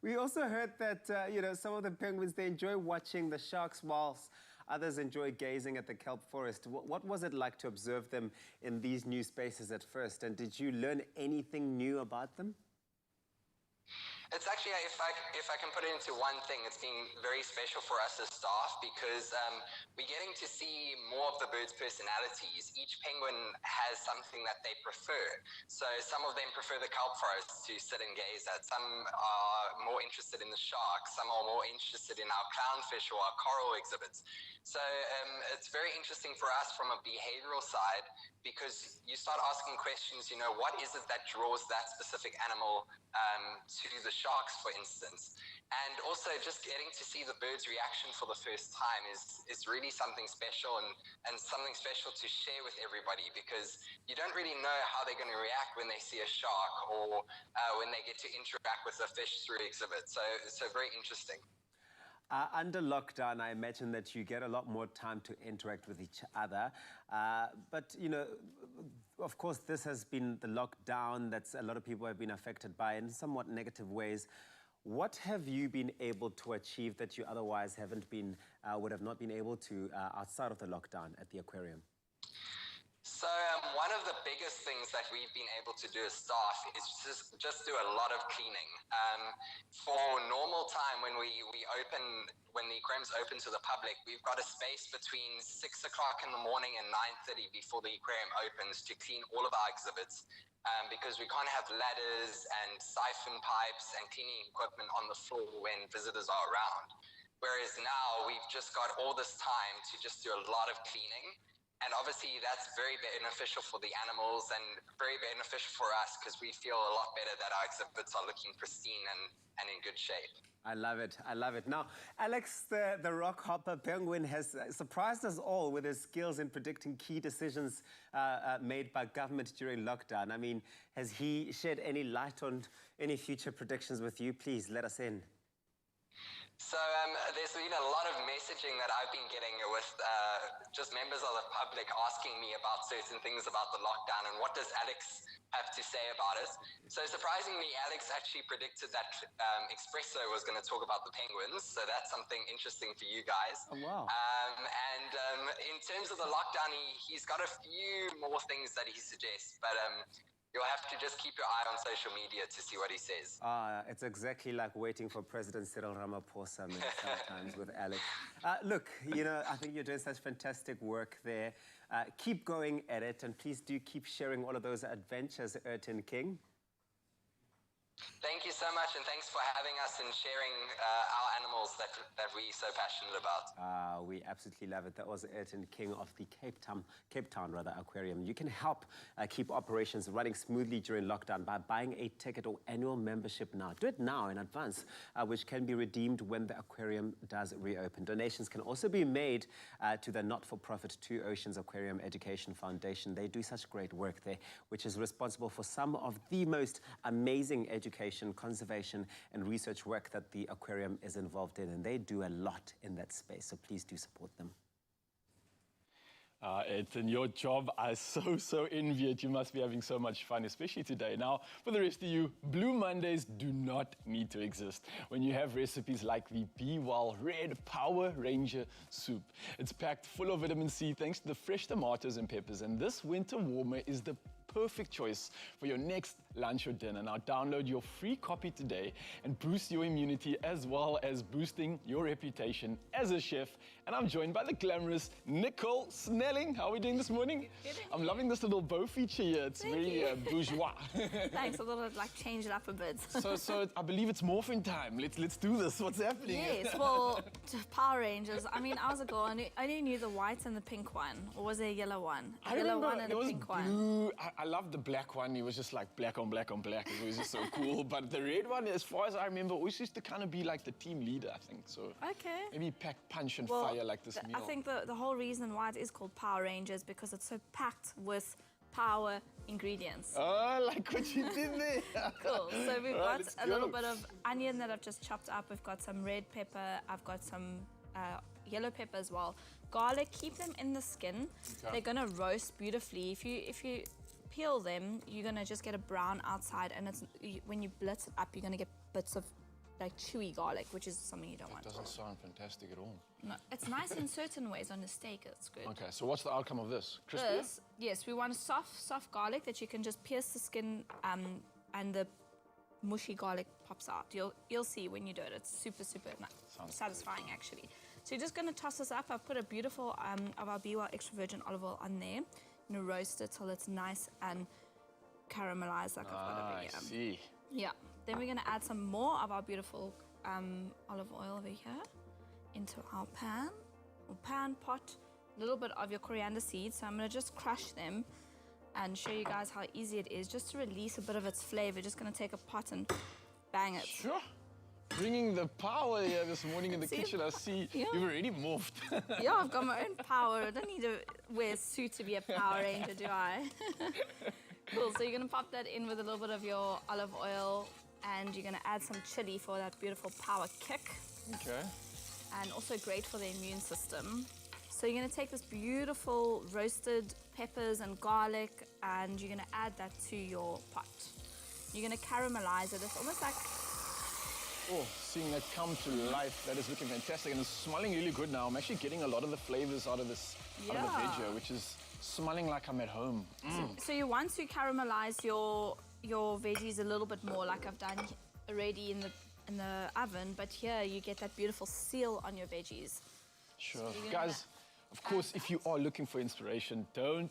We also heard that, you know, some of the penguins, they enjoy watching the sharks whilst others enjoy gazing at the kelp forest. What was it like to observe them in these new spaces at first? And did you learn anything new about them? It's actually, if I can put it into one thing, it's been very special for us as staff because we're getting to see more of the birds' personalities. Each penguin has something that they prefer. So some of them prefer the kelp forest to sit and gaze at. Some are more interested in the sharks. Some are more interested in our clownfish or our coral exhibits. So it's very interesting for us from a behavioral side because you start asking questions, you know, what is it that draws that specific animal to the sharks, for instance? And also just getting to see the bird's reaction for the first time is really something special and something special to share with everybody because you don't really know how they're going to react when they see a shark or when they get to interact with a fish through exhibits. So very interesting. Under lockdown, I imagine that you get a lot more time to interact with each other. But, you know, of course, this has been the lockdown that a lot of people have been affected by in somewhat negative ways. What have you been able to achieve that you otherwise haven't been, would have not been able to outside of the lockdown at the aquarium? So one of the biggest things that we've been able to do as staff is just do a lot of cleaning. For normal time when when the aquarium's open to the public, we've got a space between 6 o'clock in the morning and 9:30 before the aquarium opens to clean all of our exhibits because we can't have ladders and siphon pipes and cleaning equipment on the floor when visitors are around. Whereas now we've just got all this time to just do a lot of cleaning. And obviously that's very beneficial for the animals and very beneficial for us because we feel a lot better that our exhibits are looking pristine and in good shape. I love it. I love it. Now, Alex, the rockhopper penguin has surprised us all with his skills in predicting key decisions made by government during lockdown. I mean, has he shed any light on any future predictions with you? Please let us in. So there's been a lot of messaging that I've been getting with just members of the public asking me about certain things about the lockdown and what does Alex have to say about it. So surprisingly, Alex actually predicted that Expresso was going to talk about the penguins. So that's something interesting for you guys. Oh, wow. And in terms of the lockdown, he's got a few more things that he suggests, but you'll have to just keep your eye on social media to see what he says. It's exactly like waiting for President Cyril Ramaphosa sometimes with Alex. Look, you know, I think you're doing such fantastic work there. Keep going at it, and please do keep sharing all of those adventures, Ayrton King. Thank you so much, and thanks for having us and sharing our animals that we're so passionate about. We absolutely love it. That was Ayrton King of the Cape Town Aquarium. You can help keep operations running smoothly during lockdown by buying a ticket or annual membership now. Do it now in advance, which can be redeemed when the aquarium does reopen. Donations can also be made to the not-for-profit Two Oceans Aquarium Education Foundation. They do such great work there, which is responsible for some of the most amazing education, conservation, and research work that the aquarium is involved in, and they do a lot in that space, so please do support them. It's in your job. I so envy it. You must be having so much fun, especially today. Now, for the rest of you, Blue Mondays do not need to exist when you have recipes like the Be Well Red Power Ranger soup. It's packed full of vitamin C thanks to the fresh tomatoes and peppers, and this winter warmer is the perfect choice for your next lunch or dinner. Now download your free copy today and boost your immunity as well as boosting your reputation as a chef. And I'm joined by the glamorous Nicole Snelling. How are we doing this morning? I'm loving this little bow feature here. It's very bourgeois. Thanks, I thought I'd like change it up a bit. So I believe it's morphin time. Let's do this. What's happening? Yes, well, Power Rangers. I mean, I was a girl. I only knew the white and the pink one. Or was there a yellow one? I yellow remember one and there a was pink blue. one. I loved the black one. It was just like black on black on black. It was just so cool. But the red one, as far as I remember, always used to kind of be like the team leader, I think. So okay. Maybe pack punch and Well, fire like this meal. I think the whole reason why it is called Power Rangers because it's so packed with power ingredients. Oh, like what you did there. Cool. So we've All right, got a little bit of onion that I've just chopped up. We've got some red pepper. I've got some yellow pepper as well. Garlic, keep them in the skin. Okay. They're gonna roast beautifully. If you peel them, you're gonna just get a brown outside, and when you blitz it up, you're gonna get bits of like chewy garlic, which is something you don't want. Doesn't sound fantastic at all. No, it's nice in certain ways. On a steak, it's good. Okay, so what's the outcome of this? Crispy? This, yes, we want soft garlic that you can just pierce the skin, and the mushy garlic pops out. You'll see when you do it. It's super satisfying actually. So you're just gonna toss this up. I've put a beautiful of our Be Well extra virgin olive oil on there. I'm gonna roast it till it's nice and caramelized like I've got over here. I see. Yeah. Then we're gonna add some more of our beautiful olive oil over here into our pan or pan pot. A little bit of your coriander seeds. So I'm gonna just crush them and show you guys how easy it is just to release a bit of its flavor. Just gonna take a pot and bang it. Sure. Bringing the power here this morning in the kitchen. I see you've already morphed. Yeah, I've got my own power. I don't need to wear a suit to be a Power Ranger, do I? Cool, so you're gonna pop that in with a little bit of your olive oil, and you're gonna add some chili for that beautiful power kick. Okay. And also great for the immune system. So you're gonna take this beautiful roasted peppers and garlic, and you're gonna add that to your pot. You're gonna caramelize it. It's almost like... Oh, seeing that come to life, that is looking fantastic, and it's smelling really good now. I'm actually getting a lot of the flavors out of this, out of the veg here, which is smelling like I'm at home. So you want to caramelize your veggies a little bit more, like I've done already in the oven, but here you get that beautiful seal on your veggies. Sure. Guys, of course, if you are looking for inspiration, don't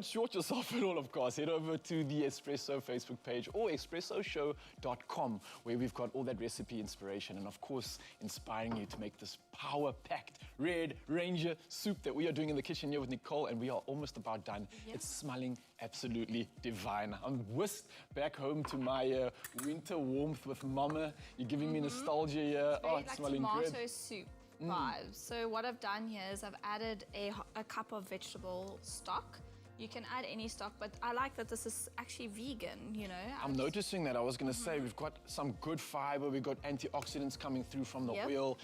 short yourself at all, of course. Head over to the Expresso Facebook page or expressoshow.com, where we've got all that recipe inspiration and, of course, inspiring you to make this power-packed Red Ranger soup that we are doing in the kitchen here with Nicole, and we are almost about done. Yep. It's smelling absolutely divine. I'm whisked back home to my winter warmth with Mama. You're giving me nostalgia here. Very it's like smelling tomato good. soup vibes. So what I've done here is I've added a cup of vegetable stock. You can add any stock, but I like that this is actually vegan, you know. I'm noticing that. I was going to say, we've got some good fiber, we've got antioxidants coming through from the oil,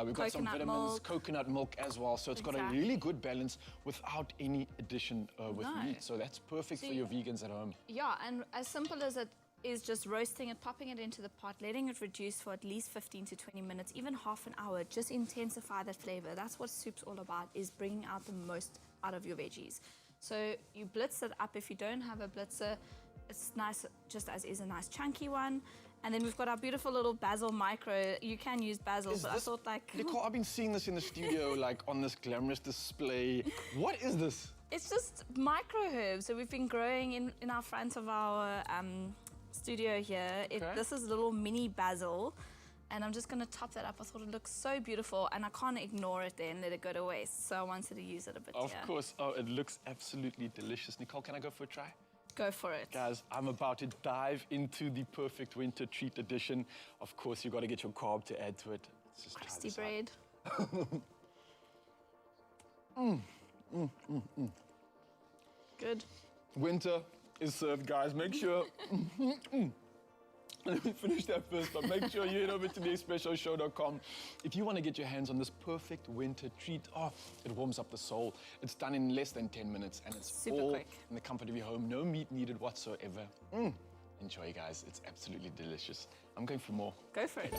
we've got some vitamins, coconut milk as well, so it's got a really good balance without any addition with meat, so that's perfect for your vegans at home. Yeah, and as simple as it is, just roasting it, popping it into the pot, letting it reduce for at least 15 to 20 minutes, even half an hour, just intensify that flavor. That's what soup's all about, is bringing out the most out of your veggies. So you blitz it up. If you don't have a blitzer, it's nice just as is, a nice chunky one. And then we've got our beautiful little basil micro. You can use basil, but I thought like... Nicole, I've been seeing this in the studio, like on this glamorous display. What is this? It's just micro herbs. So we've been growing in our front of our studio here. This is little mini basil. And I'm just going to top that up. I thought it looks so beautiful, and I can't ignore it there and let it go to waste. So I wanted to use it a bit Of course. Oh, it looks absolutely delicious. Nicole, can I go for a try? Go for it. Guys, I'm about to dive into the perfect winter treat edition. Of course, you've got to get your carb to add to it. Let's just crusty bread. Good. Winter is served, guys. Make sure... Let me finish that first, but make sure you head over to theexpressoshow.com. If you want to get your hands on this perfect winter treat, it warms up the soul. It's done in less than 10 minutes, and it's Super all quick. in the comfort of your home. No meat needed whatsoever. Enjoy, guys. It's absolutely delicious. I'm going for more. Go for it.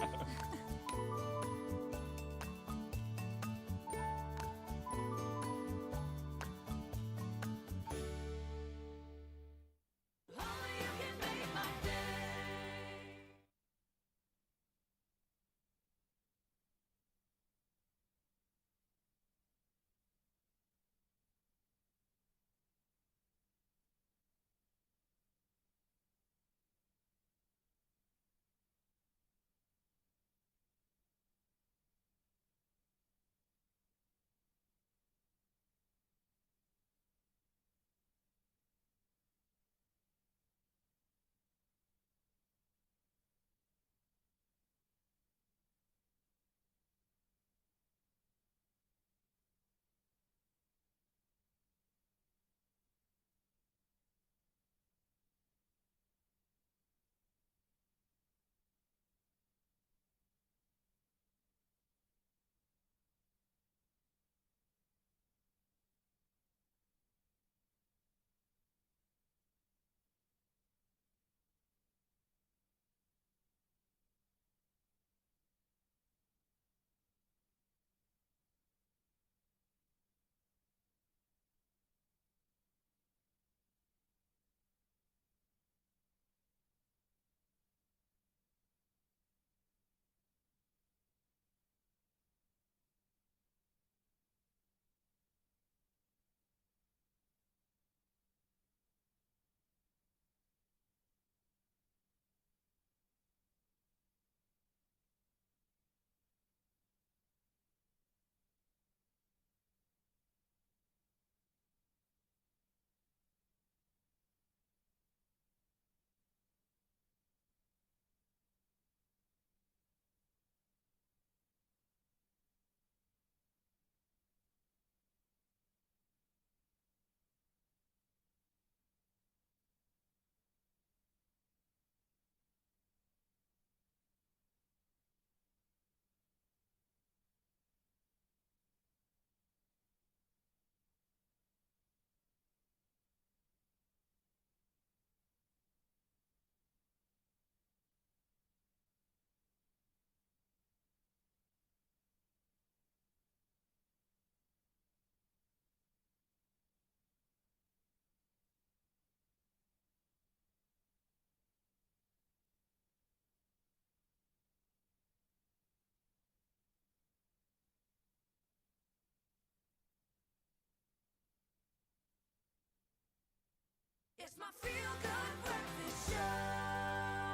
It's my feel-good breakfast show.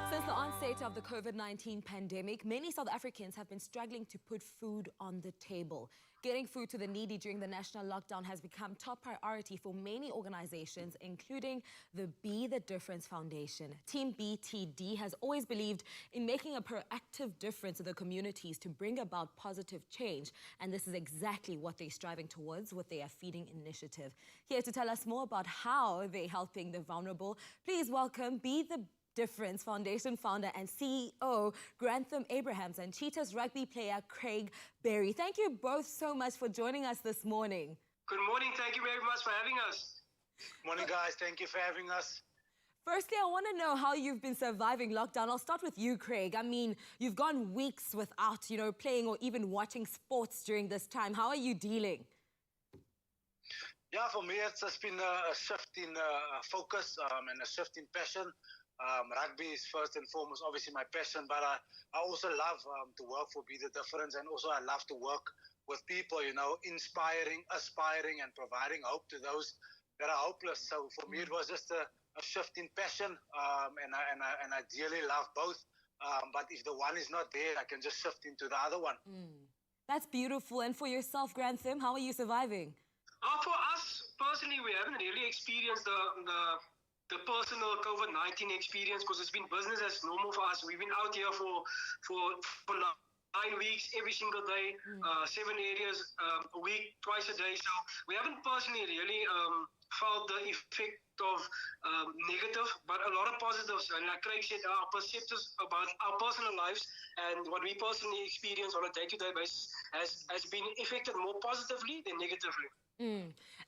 Since the onset of the COVID-19 pandemic, many South Africans have been struggling to put food on the table. Getting food to the needy during the national lockdown has become top priority for many organizations, including the Be the Difference Foundation. Team BTD has always believed in making a proactive difference in the communities to bring about positive change, and this is exactly what they're striving towards with their feeding initiative. Here to tell us more about how they're helping the vulnerable, please welcome Be the Difference Foundation founder and CEO Grantham Abrahams and Cheetahs rugby player Craig Berry. Thank you both so much for joining us this morning. Good morning. Thank you very much for having us. Morning, guys. Thank you for having us. Firstly, I want to know how you've been surviving lockdown. I'll start with you, Craig. I mean, you've gone weeks without, playing or even watching sports during this time. How are you dealing? Yeah, for me, it's just been a shift in focus and a shift in passion. Rugby is first and foremost, obviously, my passion, but I also love to work for Be the Difference, and also I love to work with people, inspiring, aspiring, and providing hope to those that are hopeless. So for me, it was just a shift in passion, and I dearly love both. But if the one is not there, I can just shift into the other one. That's beautiful. And for yourself, Grantham, how are you surviving? For us, personally, we haven't really experienced the personal COVID-19 experience because it's been business as normal for us. We've been out here for 9 weeks, every single day, 7 areas a week, twice a day. So we haven't personally really felt the effect of negative, but a lot of positives. And like Craig said, our perceptions about our personal lives and what we personally experience on a day-to-day basis has been affected more positively than negatively.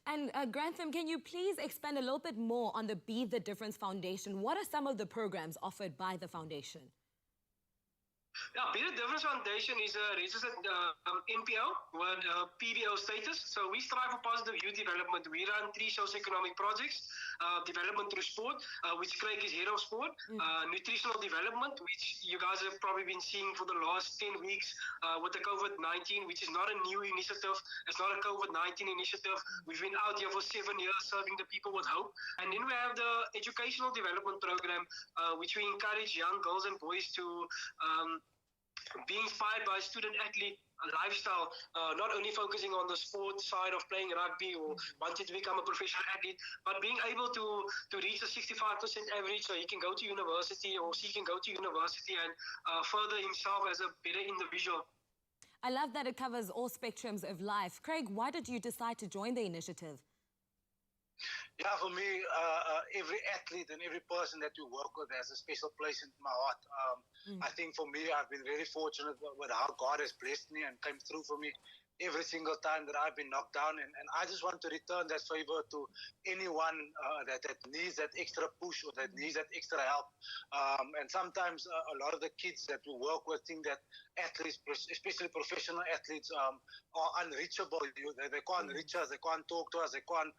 And Grantham, can you please expand a little bit more on the Be the Difference Foundation? What are some of the programs offered by the foundation? Yeah, Be the Difference Foundation is a registered NPO with PBO status. So we strive for positive youth development. We run 3 socioeconomic projects: development through sport, which Craig is head of sport, nutritional development, which you guys have probably been seeing for the last 10 weeks with the COVID-19, which is not a new initiative. It's not a COVID-19 initiative. We've been out here for 7 years serving the people with hope. And then we have the educational development program, which we encourage young girls and boys to be inspired by student-athlete lifestyle, not only focusing on the sports side of playing rugby or wanting to become a professional athlete, but being able to reach a 65% average so he can go to university or she can go to university and further himself as a better individual. I love that it covers all spectrums of life. Craig, why did you decide to join the initiative? Yeah, for me, every athlete and every person that we work with has a special place in my heart. I think for me, I've been very fortunate with how God has blessed me and came through for me every single time that I've been knocked down. And I just want to return that favor to anyone that needs that extra push or that needs that extra help. And sometimes a lot of the kids that we work with think that athletes, especially professional athletes, are unreachable. They can't reach us, they can't talk to us, they can't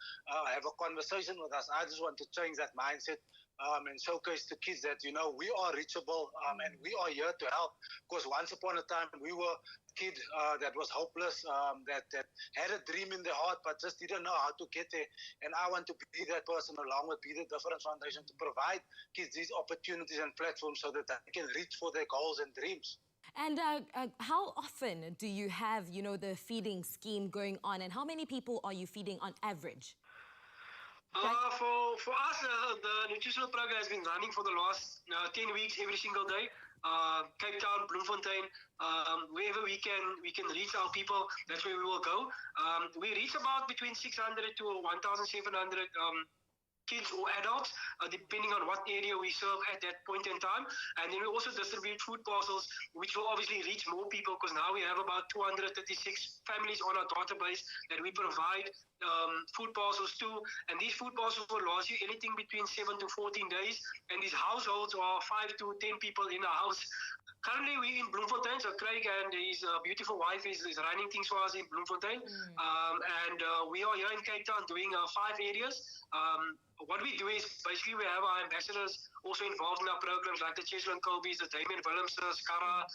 have a conversation with us. I just want to change that mindset and showcase to kids that, you know, we are reachable and we are here to help. Because once upon a time, we were a kid that was hopeless, that had a dream in their heart, but just didn't know how to get there. And I want to be that person along with Be the Difference Foundation to provide kids these opportunities and platforms so that they can reach for their goals and dreams. And how often do you have, you know, the feeding scheme going on, and how many people are you feeding on average? For us, the nutritional program has been running for the last 10 weeks, every single day. Cape Town, Bloemfontein, wherever we can reach our people, that's where we will go. We reach about between 600 to 1,700 kids or adults, depending on what area we serve at that point in time. And then we also distribute food parcels, which will obviously reach more people, because now we have about 236 families on our database that we provide food parcels to. And these food parcels will last you anything between 7 to 14 days. And these households are 5 to 10 people in a house. Currently, we're in Bloemfontein, so Craig and his beautiful wife is running things for us in Bloemfontein. And we are here in Cape Town doing 5 areas. What we do is basically we have our ambassadors also involved in our programs, like the Cheslin Colbys, the Damien Willemses, Cara.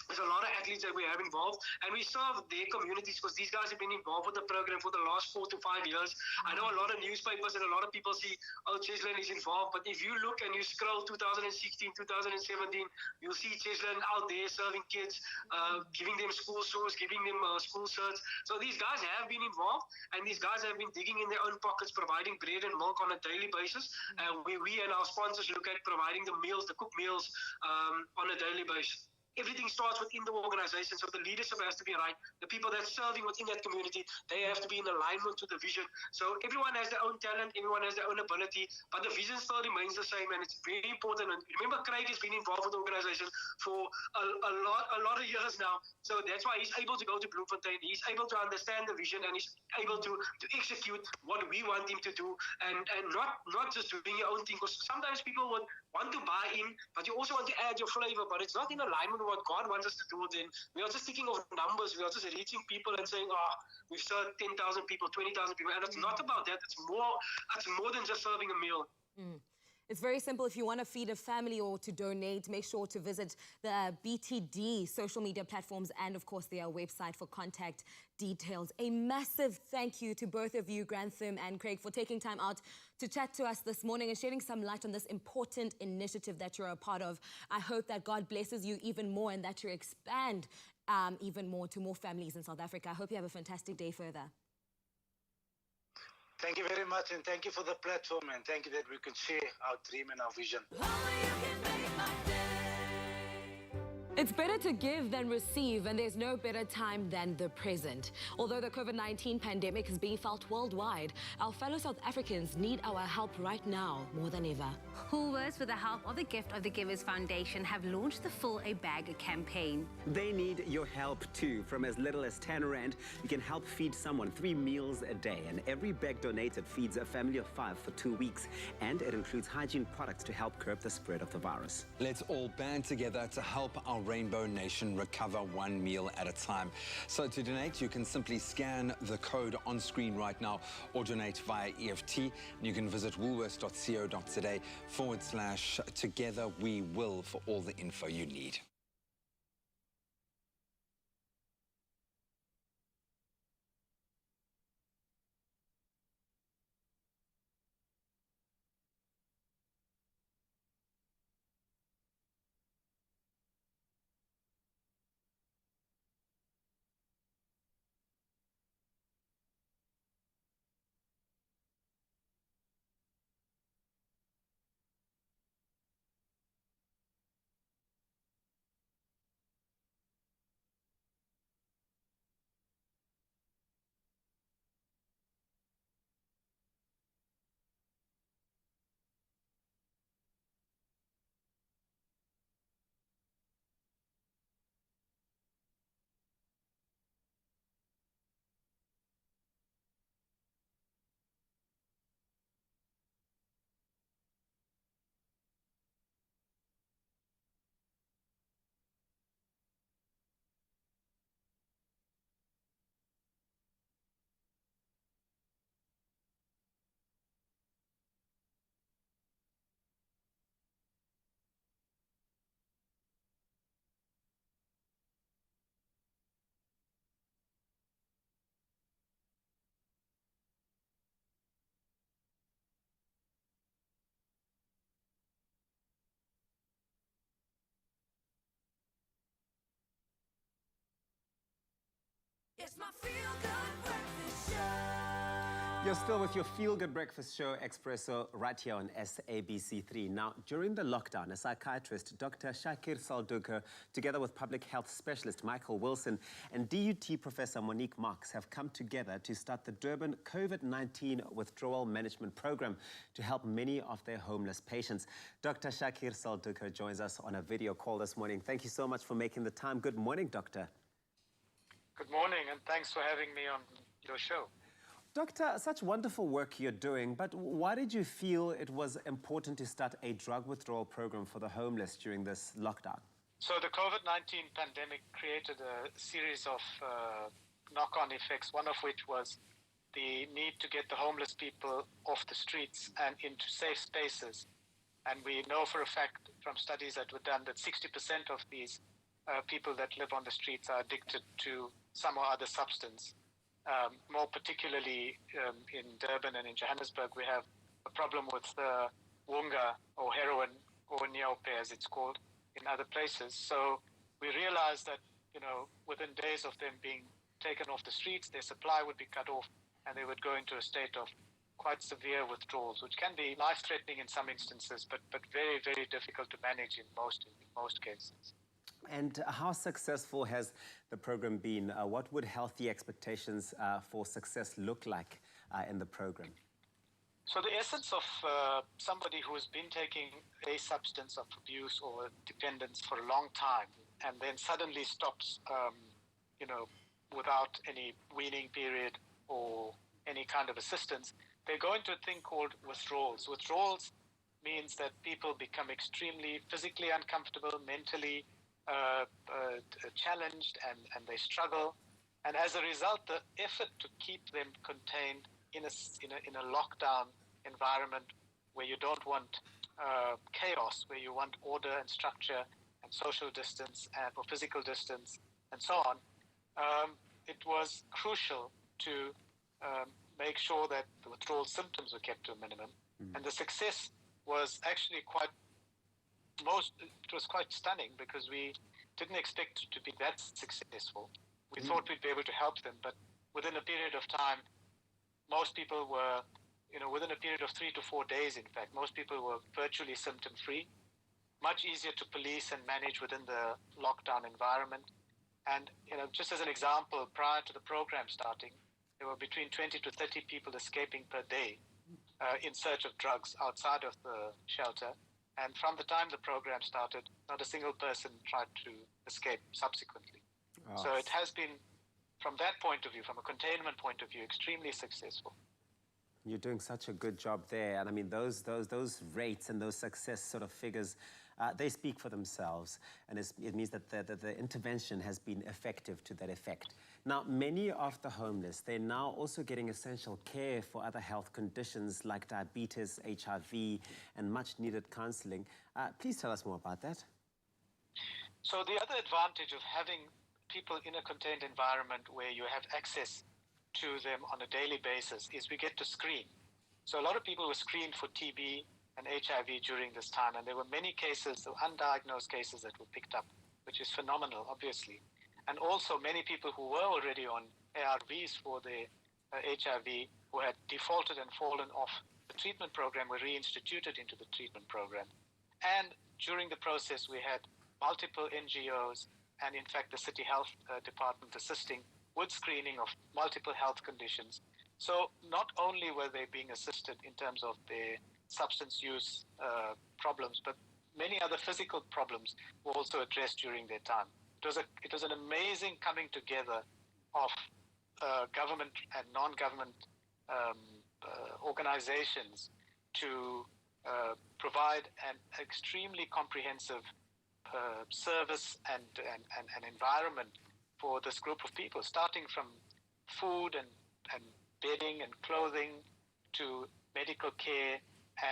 There's a lot of athletes that we have involved, and we serve their communities because these guys have been involved with the program for the last 4 to 5 years. I know a lot of newspapers and a lot of people see, oh, Cheslin is involved, but if you look and you scroll 2016, 2017, you'll see Cheslin out there serving kids, giving them school shoes, giving them school shirts. So these guys have been involved, and these guys have been digging in their own pockets, providing bread and milk on a daily basis. We and our sponsors look at providing the meals, the cooked meals on a daily basis. Everything starts within the organization, so the leadership has to be right. The people that's serving within that community, they have to be in alignment to the vision. So everyone has their own talent, everyone has their own ability, but the vision still remains the same, and it's very important. And remember, Craig has been involved with the organization for a lot of years now, so that's why he's able to go to Bloemfontein. He's able to understand the vision, and he's able to execute what we want him to do, and not just doing your own thing. Because sometimes people would want to buy in, but you also want to add your flavor, but it's not in alignment with what God wants us to do. Then we are just thinking of numbers. We are just reaching people and saying, we've served 10,000 people, 20,000 people, and it's not about that. It's more than just serving a meal. It's very simple. If you want to feed a family or to donate, make sure to visit the BTD social media platforms and, of course, their website for contact details. A massive thank you to both of you, Grantham and Craig, for taking time out to chat to us this morning and shedding some light on this important initiative that you're a part of. I hope that God blesses you even more and that you expand even more to more families in South Africa. I hope you have a fantastic day further. Thank you very much, and thank you for the platform, and thank you that we can share our dream and our vision. It's better to give than receive, and there's no better time than the present. Although the COVID-19 pandemic is being felt worldwide, our fellow South Africans need our help right now more than ever. Woolworths, with the help of the Gift of the Givers Foundation, have launched the Fill a Bag campaign. They need your help too. From as little as 10 rand, you can help feed someone 3 meals a day. And every bag donated feeds a family of 5 for 2 weeks. And it includes hygiene products to help curb the spread of the virus. Let's all band together to help our Rainbow Nation recover 1 meal at a time. So to donate, you can simply scan the code on screen right now or donate via EFT. And you can visit woolworths.co.za/together we will for all the info you need. It's my feel-good breakfast show. You're still with your feel-good breakfast show, Expresso, right here on SABC3. Now, during the lockdown, a psychiatrist, Dr. Shakir Salduker, together with public health specialist Michael Wilson and DUT professor Monique Marks have come together to start the Durban COVID-19 withdrawal management program to help many of their homeless patients. Dr. Shakir Salduker joins us on a video call this morning. Thank you so much for making the time. Good morning, Doctor. Good morning, and thanks for having me on your show. Doctor, such wonderful work you're doing, but why did you feel it was important to start a drug withdrawal program for the homeless during this lockdown? So the COVID-19 pandemic created a series of knock-on effects, one of which was the need to get the homeless people off the streets and into safe spaces. And we know for a fact from studies that were done that 60% of these people that live on the streets are addicted to some or other substance. More particularly in Durban and in Johannesburg, we have a problem with wunga or heroin or neope as it's called in other places. So we realized that, within days of them being taken off the streets, their supply would be cut off and they would go into a state of quite severe withdrawals, which can be life-threatening in some instances, but very, very difficult to manage in most cases. And how successful has the program been? What would healthy expectations for success look like in the program? So the essence of somebody who has been taking a substance of abuse or dependence for a long time and then suddenly stops, without any weaning period or any kind of assistance, they go into a thing called withdrawals. Withdrawals means that people become extremely physically uncomfortable, mentally challenged, and they struggle. And as a result, the effort to keep them contained in a lockdown environment where you don't want chaos, where you want order and structure and social distance or physical distance and so on, it was crucial to make sure that the withdrawal symptoms were kept to a minimum. And the success was actually it was quite stunning because we didn't expect it to be that successful. We thought we'd be able to help them, but within a period of time, most people were, within a period of 3 to 4 days, in fact, most people were virtually symptom-free. much easier to police and manage within the lockdown environment. And just as an example, prior to the program starting, there were between 20 to 30 people escaping per day in search of drugs outside of the shelter. And from the time the program started, not a single person tried to escape subsequently. Oh. So it has been, from that point of view, from a containment point of view, extremely successful. You're doing such a good job there. And I mean, those rates and those success sort of figures, they speak for themselves. And it means that the intervention has been effective to that effect. Now, many of the homeless, they're now also getting essential care for other health conditions like diabetes, HIV, and much needed counseling. Please tell us more about that. So the other advantage of having people in a contained environment where you have access to them on a daily basis is we get to screen. So a lot of people were screened for TB and HIV during this time, and there were many cases, undiagnosed cases that were picked up, which is phenomenal, obviously. And also many people who were already on ARVs for their HIV, who had defaulted and fallen off the treatment program, were reinstituted into the treatment program. And during the process, we had multiple NGOs and, in fact, the City Health Department assisting with screening of multiple health conditions. So not only were they being assisted in terms of their substance use problems, but many other physical problems were also addressed during their time. It was an amazing coming together of government and non-government organizations to provide an extremely comprehensive service and environment for this group of people, starting from food and bedding and clothing to medical care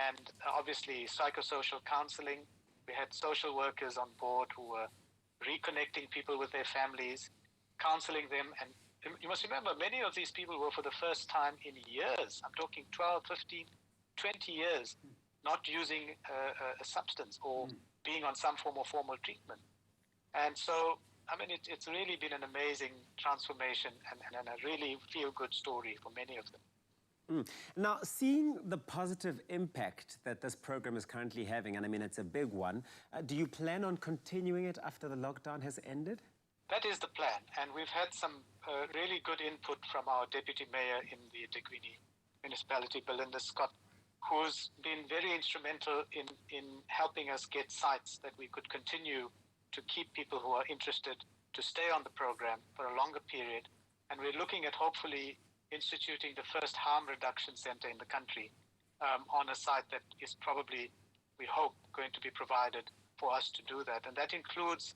and obviously psychosocial counseling. We had social workers on board who were reconnecting people with their families, counseling them. And you must remember, many of these people were for the first time in years. I'm talking 12, 15, 20 years, not using a substance or being on some form of formal treatment. And so, I mean, it's really been an amazing transformation and a really feel-good story for many of them. Now, seeing the positive impact that this program is currently having, and I mean, it's a big one, do you plan on continuing it after the lockdown has ended? That is the plan, and we've had some really good input from our Deputy Mayor in the eThekwini municipality, Belinda Scott, who's been very instrumental in helping us get sites that we could continue to keep people who are interested to stay on the program for a longer period. And we're looking at hopefully instituting the first harm reduction center in the country on a site that is probably, we hope, going to be provided for us to do that. And that includes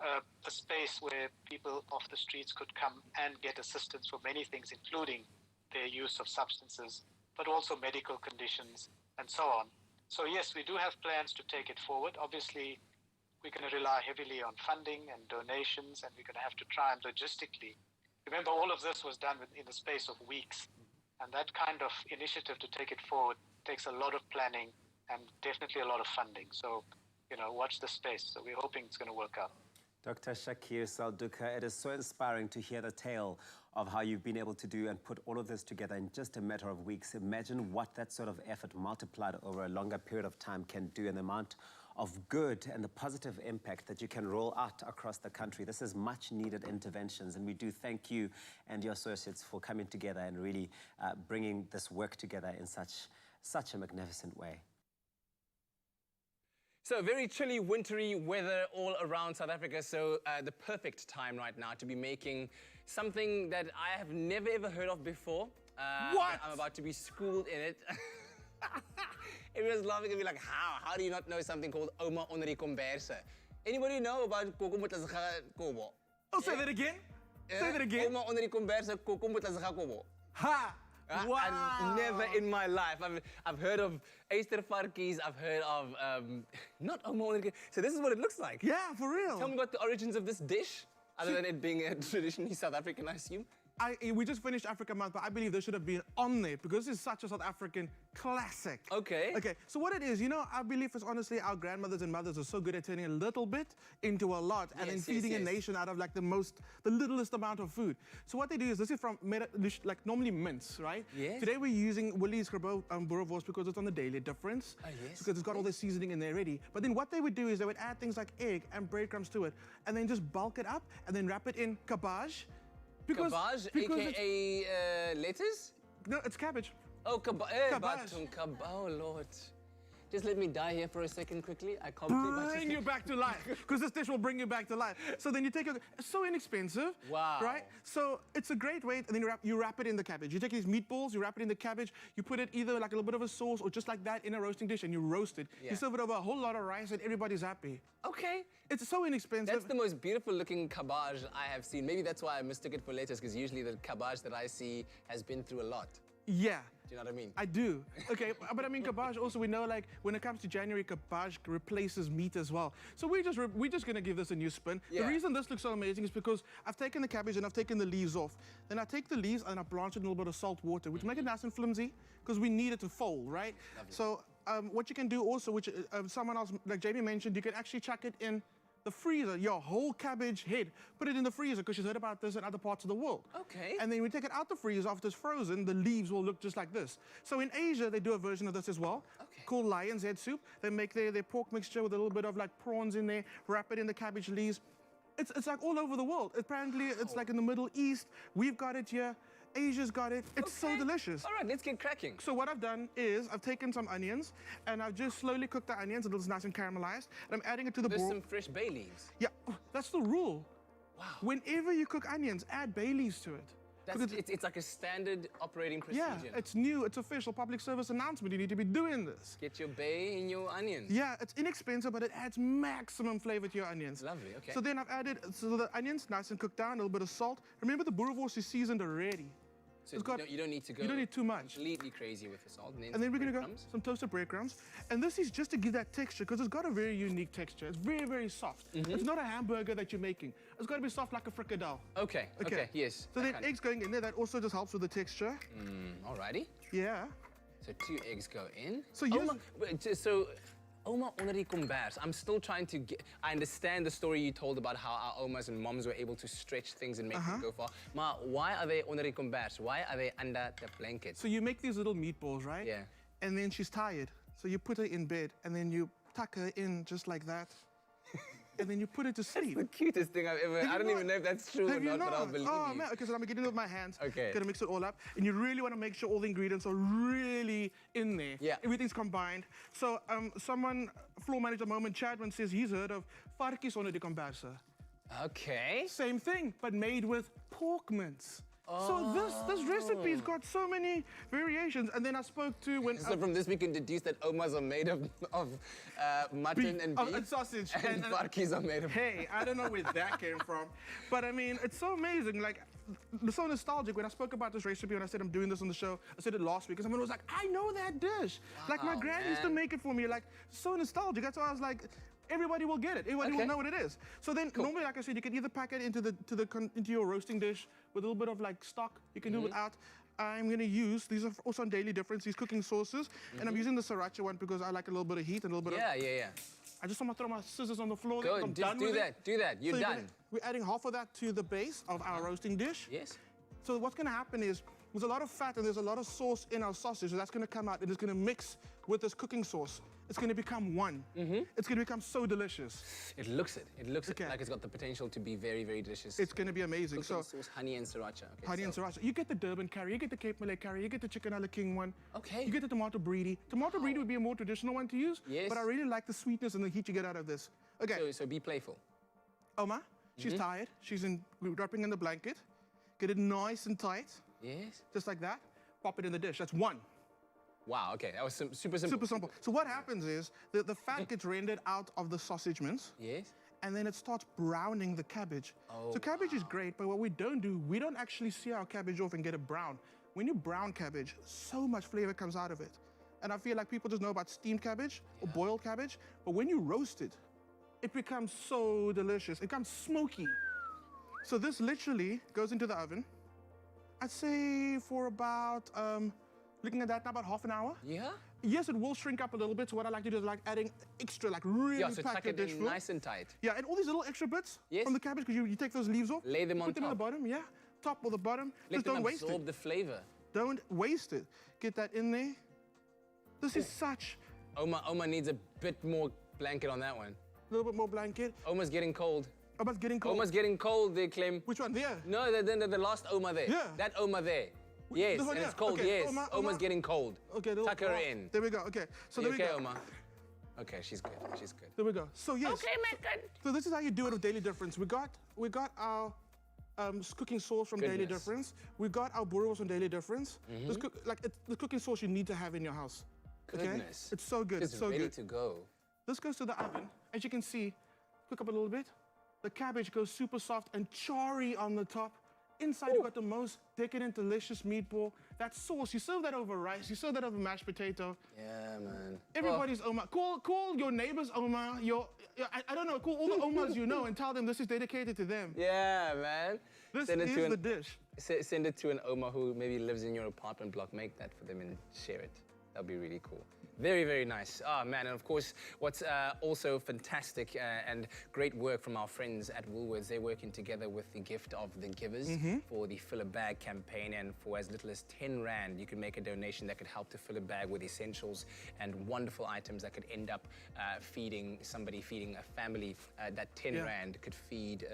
a space where people off the streets could come and get assistance for many things, including their use of substances, but also medical conditions and so on. So yes, we do have plans to take it forward. Obviously, we're going to rely heavily on funding and donations, and we're going to have to try and logistically. Remember, all of this was done in the space of weeks, and that kind of initiative to take it forward takes a lot of planning and definitely a lot of funding. So, watch the space. So we're hoping it's going to work out. Dr. Shakir Salduka, it is so inspiring to hear the tale of how you've been able to do and put all of this together in just a matter of weeks. Imagine what that sort of effort multiplied over a longer period of time can do, and the amount of good and the positive impact that you can roll out across the country. This is much needed interventions, and we do thank you and your associates for coming together and really bringing this work together in such a magnificent way. So very chilly, wintry weather all around South Africa. So the perfect time right now to be making something that I have never ever heard of before. What? I'm about to be schooled in it. Everyone's laughing at me like, how? How do you not know something called Oma Onri Komberse? Anybody know about Kokumutla Kobo? Oh, say that again? Say that again? Oma Onri Komberse Kokumutla Kobo. Ha! Wow! I've never in my life. I've heard of Eastervarkies, I've heard of, not Oma Onri. So this is what it looks like. Yeah, for real. Tell me about the origins of this dish, other than it being traditionally South African, I assume. We just finished Africa Month, but I believe they should have been on there because this is such a South African classic. Okay. Okay, so what it is, you know, I believe is honestly our grandmothers and mothers are so good at turning a little bit into a lot and then feeding a nation out of like the littlest amount of food. So what they do is, this is from, like normally mince, right? Yes. Today we're using Willie's boerewors because it's on the daily difference. Oh, yes. Because it's got all the seasoning in there already. But then what they would do is they would add things like egg and breadcrumbs to it and then just bulk it up and then wrap it in cabbage. Cabbage, aka lettuce? No, it's cabbage. Oh, cabbage. Oh, Lord. Just let me die here for a second quickly. I can't bring you back to life, because this dish will bring you back to life. So then you take it, it's so inexpensive. Wow. Right? So it's a great way, and then you wrap it in the cabbage. You take these meatballs, you wrap it in the cabbage, you put it either like a little bit of a sauce or just like that in a roasting dish, and you roast it. Yeah. You serve it over a whole lot of rice, and everybody's happy. Okay. It's so inexpensive. That's the most beautiful looking cabbage I have seen. Maybe that's why I mistook it for lettuce, because usually the cabbage that I see has been through a lot. Yeah. Do you know what I mean? I do. Okay, but I mean cabbage also, we know like when it comes to January, cabbage replaces meat as well. So we're just gonna give this a new spin. Yeah. The reason this looks so amazing is because I've taken the cabbage and I've taken the leaves off. Then I take the leaves and I blanch it in a little bit of salt water, which make it nice and flimsy because we need it to fold, right? Lovely. So what you can do also, which someone else, like Jamie mentioned, you can actually chuck it in the freezer, your whole cabbage head, put it in the freezer because she's heard about this in other parts of the world. Okay. And then we take it out the freezer after it's frozen, the leaves will look just like this. So in Asia, they do a version of this as well, called lion's head soup. They make their pork mixture with a little bit of like prawns in there, wrap it in the cabbage leaves. It's like all over the world. Apparently, it's like in the Middle East. We've got it here. Asia's got it. It's so delicious. All right, let's get cracking. So what I've done is I've taken some onions and I've just slowly cooked the onions until it's nice and caramelized. And I'm adding it to the bowl. There's some fresh bay leaves. Yeah, that's the rule. Wow. Whenever you cook onions, add bay leaves to it. It's like a standard operating procedure. Yeah, it's new, it's official, public service announcement. You need to be doing this. Get your bay in your onions. Yeah, it's inexpensive, but it adds maximum flavor to your onions. Lovely, okay. So then I've added, so the onions nice and cooked down, a little bit of salt. Remember the boerewors is seasoned already. So you don't need to go. You don't need too much. Completely crazy with the salt. And then we're gonna go some toasted breadcrumbs. And this is just to give that texture, because it's got a very unique texture. It's very, very soft. It's not a hamburger that you're making. It's got to be soft like a fricadelle. Okay, yes. So then eggs going in there, that also just helps with the texture. Alrighty. Yeah. So 2 eggs go in. So Oma onder die kombers. I'm still trying to get... I understand the story you told about how our omas and moms were able to stretch things and make them go far. Ma, why are they onder die kombers? Why are they under the blanket? So you make these little meatballs, right? Yeah. And then she's tired. So you put her in bed and then you tuck her in just like that. And then you put it to sleep. That's the cutest thing I've ever... I don't even know if that's true or not, but I'll believe you. Man, okay, so I'm gonna get it with my hands. Okay. Gonna mix it all up. And you really wanna make sure all the ingredients are really in there. Yeah. Everything's combined. So floor manager Moment Chadman says he's heard of varkies onder die komberse. Okay. Same thing, but made with pork mince. So this recipe's got so many variations. And then I spoke to So from this we can deduce that omas are made of mutton and beef. And sausage. And varkies are made of... Hey, I don't know where that came from. But I mean, it's so amazing. Like, it's so nostalgic. When I spoke about this recipe and I said I'm doing this on the show, I said it last week, and someone was like, I know that dish. Like, my gran used to make it for me. Like, so nostalgic. That's why I was like, everybody will get it. Everybody will know what it is. So then, normally, like I said, you can either pack it into your roasting dish with a little bit of like stock. You can do it without. I'm gonna use, these are also on Daily Difference, these cooking sauces. And I'm using the sriracha one because I like a little bit of heat and a little bit of... Yeah. I just want to throw my scissors on the floor. Go, just do that. You're done. We're adding half of that to the base of our roasting dish. Yes. So what's gonna happen is, there's a lot of fat and there's a lot of sauce in our sausage, so that's gonna come out and it's gonna mix with this cooking sauce. It's gonna become one. It's gonna become so delicious. It looks like it's got the potential to be very, very delicious. It's gonna be amazing. So sauce, honey and sriracha. Okay, honey and sriracha. You get the Durban curry, you get the Cape Malay curry, you get the chicken a la king one. Okay. You get the tomato brie. Tomato brie would be a more traditional one to use. Yes. But I really like the sweetness and the heat you get out of this. Okay. So be playful. Oma, she's tired. We're wrapping in the blanket. Get it nice and tight. Yes. Just like that. Pop it in the dish. That's one. Wow, okay, that was super simple. Super simple. So what happens is, the fat gets rendered out of the sausage mince. Yes. And then it starts browning the cabbage. So cabbage is great, but what we don't actually see our cabbage off and get it brown. When you brown cabbage, so much flavor comes out of it. And I feel like people just know about steamed cabbage or boiled cabbage, but when you roast it, it becomes so delicious. It becomes smoky. So this literally goes into the oven. I'd say for about, looking at that now, about half an hour. Yeah? Yes, it will shrink up a little bit. So what I like to do is like adding extra, like really Yeah, so pack tuck your it dish in full. nice and tight. Yeah, and all these little extra bits Yes. from the cabbage, because you take those leaves off. Lay them on Put them on the top. bottom, yeah. Top or the bottom. Let Just them don't waste absorb it. the flavor. Don't waste it. Get that in there. This is such... Oma needs a bit more blanket on that one. A little bit more blanket. Oma's getting cold. Oma's getting cold? Oma's getting cold there, Clem. Which one, there? No, the last Oma there. Yeah. That Oma there. Yes, This one, and yeah. it's cold, Okay, yes. Oma's getting cold. Okay, Tuck her in. There we go, okay. So You there we okay, go. Oma? Okay, she's good, she's good. There we go. So yes. Okay, man. So this is how you do it with Daily Difference. We got our cooking sauce from Daily Goodness. Difference. We got our boerewors from Daily Difference. This it's the cooking sauce you need to have in your house. Okay? Goodness. It's so good. It's It's so ready good. to go. This goes to the oven. As you can see, cook up a little bit. The cabbage goes super soft and charry on the top. Inside, you got the most decadent, delicious meatball. That sauce, you serve that over rice, you serve that over mashed potato. Yeah, man. Everybody's Oma. Call your neighbor's Oma. I don't know. Call all the Omas you know and tell them this is dedicated to them. Yeah, man. This Send it is to the dish. Send it to an Oma who maybe lives in your apartment block. Make that for them and share it. That'll be really cool. Very, very nice. Ah, man, and of course, what's also fantastic and great work from our friends at Woolworths, they're working together with the Gift of the Givers for the Fill a Bag campaign, and for as little as 10 Rand, you can make a donation that could help to fill a bag with essentials and wonderful items that could end up feeding a family. That 10 Rand could feed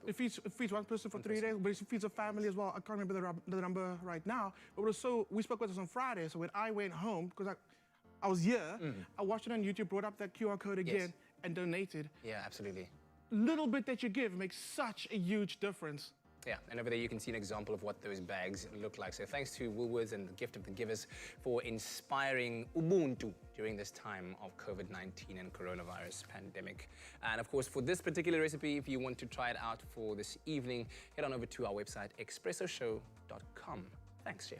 It feeds one person for 3 days, but it feeds a family as well. I can't remember the number right now, but we spoke about this on Friday, so when I went home, because I was here, I watched it on YouTube, brought up that QR code again, and donated. Yeah, absolutely. Little bit that you give makes such a huge difference. Yeah, and over there you can see an example of what those bags look like. So thanks to Woolworths and the Gift of the Givers for inspiring Ubuntu during this time of COVID-19 and coronavirus pandemic. And of course, for this particular recipe, if you want to try it out for this evening, head on over to our website, expressoshow.com. Thanks, Chef.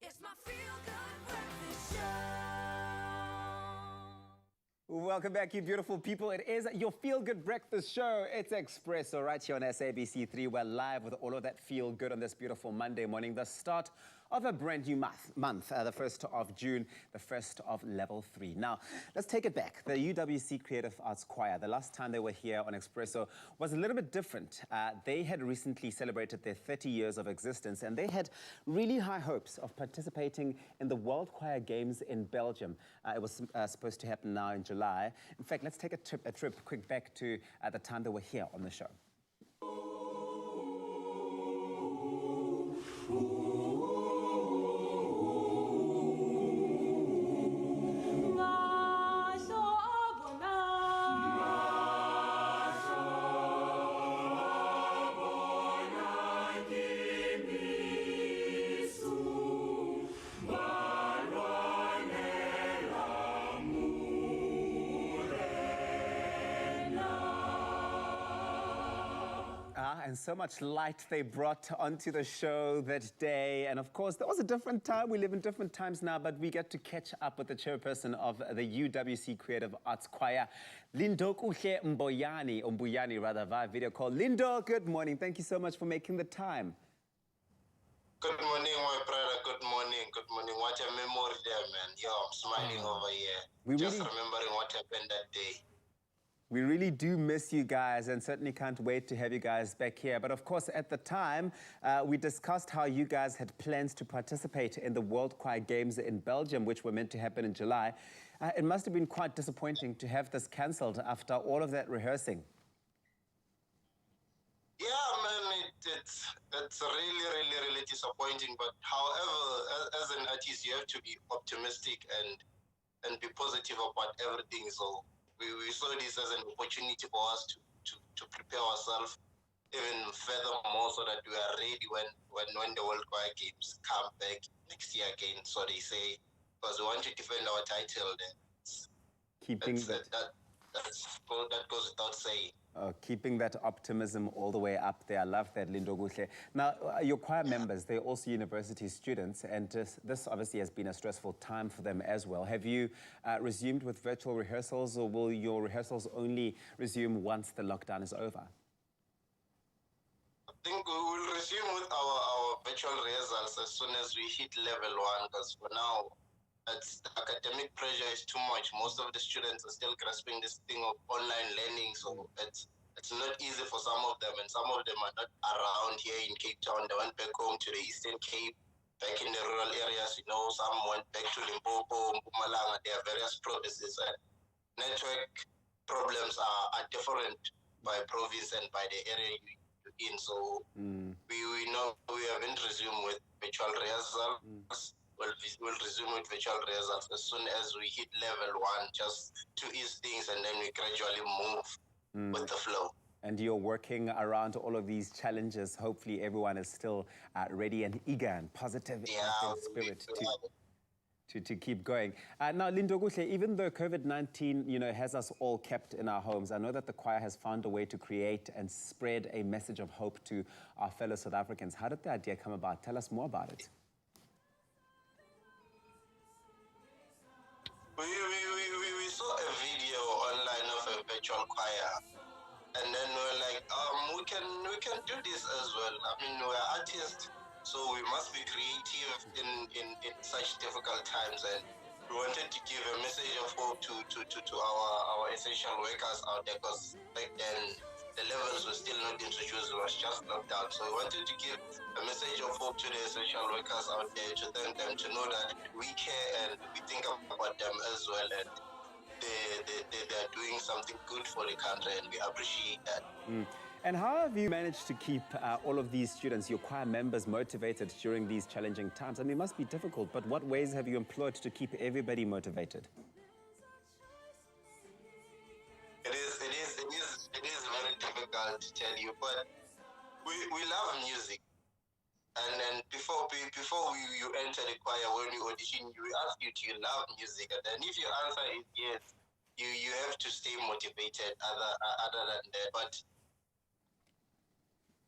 It's my feel-good breakfast show. Welcome back, you beautiful people. It is your feel-good breakfast show. It's Expresso right here on SABC3. We're live with all of that feel-good on this beautiful Monday morning, the start of a brand new month, the 1st of June, the first of level 3. Now, let's take it back. The UWC Creative Arts Choir, the last time they were here on Expresso was a little bit different. They had recently celebrated their 30 years of existence, and they had really high hopes of participating in the World Choir Games in Belgium. It was supposed to happen now in July. In fact, let's take a trip quick back to the time they were here on the show. And so much light they brought onto the show that day. And of course, that was a different time. We live in different times now, but we get to catch up with the chairperson of the UWC Creative Arts Choir, Lindokuhle Mbuyani, via video call. Lindo, good morning. Thank you so much for making the time. Good morning, my brother. Good morning. Good morning. What a memory there, man. Yo, I'm smiling over here. We Just really- remembering what happened that day. We really do miss you guys and certainly can't wait to have you guys back here. But of course, at the time, we discussed how you guys had plans to participate in the World Choir Games in Belgium, which were meant to happen in July. It must have been quite disappointing to have this cancelled after all of that rehearsing. Yeah, man, it's really disappointing. But however, as an artist, you have to be optimistic and be positive about everything. So we saw this as an opportunity for us to prepare ourselves even furthermore so that we are ready when the World Choir Games come back next year again. So they say, because we want to defend our title then. That goes without saying. Keeping that optimism all the way up there. I love that, Lindo Guhle. Now, your choir members, they're also university students, and this obviously has been a stressful time for them as well. Have you resumed with virtual rehearsals, or will your rehearsals only resume once the lockdown is over? I think we will resume with our virtual rehearsals as soon as we hit level 1, because for now, the academic pressure is too much. Most of the students are still grasping this thing of online learning, so it's not easy for some of them, and some of them are not around here in Cape Town. They went back home to the Eastern Cape, back in the rural areas, you know. Some went back to Limpopo, Mpumalanga. There are various provinces, and network problems are different by province and by the area you're in. So we know we haven't resumed with virtual rehearsals. We'll resume with virtual rehearsals as soon as we hit level 1, just to ease things, and then we gradually move with the flow. And you're working around all of these challenges. Hopefully everyone is still ready and eager and positive in spirit to keep going. Now, Lindo Guhle, even though COVID-19 has us all kept in our homes, I know that the choir has found a way to create and spread a message of hope to our fellow South Africans. How did the idea come about? Tell us more about it. We saw a video online of a virtual choir, and then we're like, we can do this as well. I mean, we're artists, so we must be creative in such difficult times, and we wanted to give a message of hope to our essential workers out there, because back then the levels were still not introduced, it was just locked down. So we wanted to give a message of hope to the essential workers out there, to thank them, to know that we care and we think about them as well, and they're doing something good for the country, and we appreciate that. And how have you managed to keep all of these students, your choir members, motivated during these challenging times? I mean, it must be difficult, but what ways have you employed to keep everybody motivated? It is very difficult to tell you, but we love music. And then before you enter the choir, when you audition, we ask you, do you love music? And then if your answer is yes, you have to stay motivated other than that. But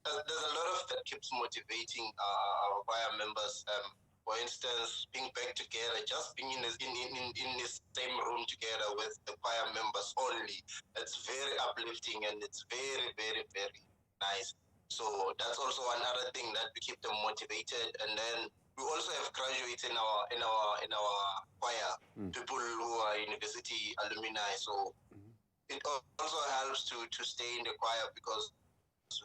there's a lot of that keeps motivating our choir members. For instance, being back together, just being in the same room together with the choir members only. It's very uplifting, and it's very, very, very nice. So that's also another thing that we keep them motivated. And then we also have graduates in our choir, people who are university alumni. So it also helps to stay in the choir, because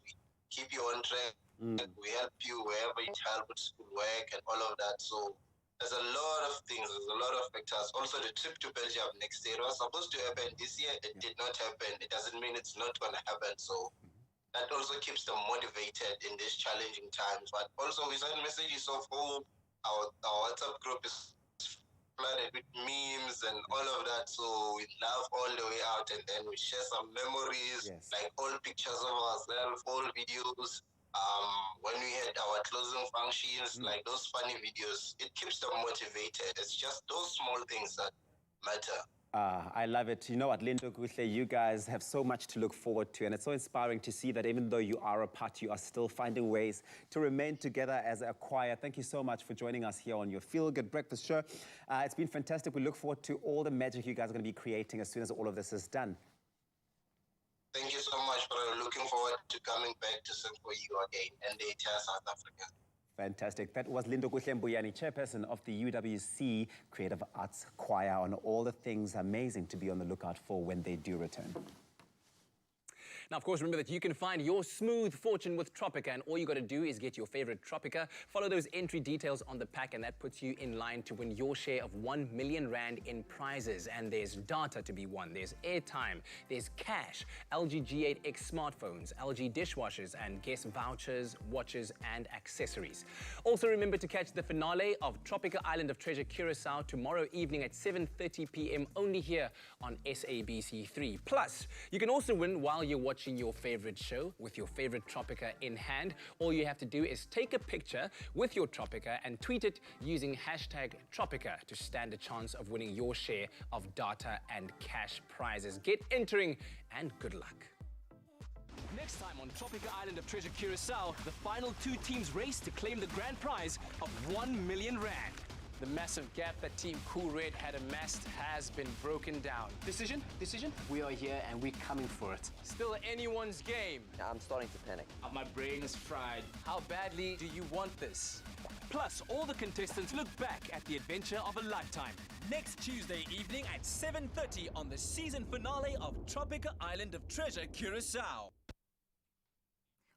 we keep you on track. We help you wherever you help with schoolwork and all of that. So there's a lot of things, there's a lot of factors. Also, the trip to Belgium next year was supposed to happen this year. It did not happen. It doesn't mean it's not going to happen. So that also keeps them motivated in these challenging times. But also, we send messages of hope. Our WhatsApp group is flooded with memes and all of that. So we laugh all the way out, and then we share some memories, like old pictures of ourselves, old videos. When we had our closing functions, like those funny videos, it keeps them motivated. It's just those small things that matter. I love it. You know what, Lindo Guhle, you guys have so much to look forward to, and it's so inspiring to see that even though you are apart, you are still finding ways to remain together as a choir. Thank you so much for joining us here on your Feel Good Breakfast Show. It's been fantastic. We look forward to all the magic you guys are going to be creating as soon as all of this is done. Thank you so much, brother. Looking forward to coming back to sing for you again and the entire South Africa. Fantastic. That was Lindo Kuhlembuyani, chairperson of the UWC Creative Arts Choir, on all the things amazing to be on the lookout for when they do return. Now, of course, remember that you can find your smooth fortune with Tropica, and all you got to do is get your favorite Tropica, follow those entry details on the pack, and that puts you in line to win your share of 1 million rand in prizes. And there's data to be won, there's airtime, there's cash, LG G8X smartphones, LG dishwashers, and guest vouchers, watches, and accessories. Also, remember to catch the finale of Tropica Island of Treasure Curacao tomorrow evening at 7:30 p.m. only here on SABC3. Plus, you can also win while you're watching your favorite show with your favorite Tropica in hand. All you have to do is take a picture with your Tropica and tweet it using hashtag Tropica to stand a chance of winning your share of data and cash prizes. Get entering and good luck. Next time on Tropica Island of Treasure Curacao, the final 2 teams race to claim the grand prize of 1 million rand. The massive gap that Team Cool Red had amassed has been broken down. Decision? We are here and we're coming for it. Still anyone's game. I'm starting to panic. My brain is fried. How badly do you want this? Plus, all the contestants look back at the adventure of a lifetime. Next Tuesday evening at 7:30 on the season finale of Tropica Island of Treasure Curacao.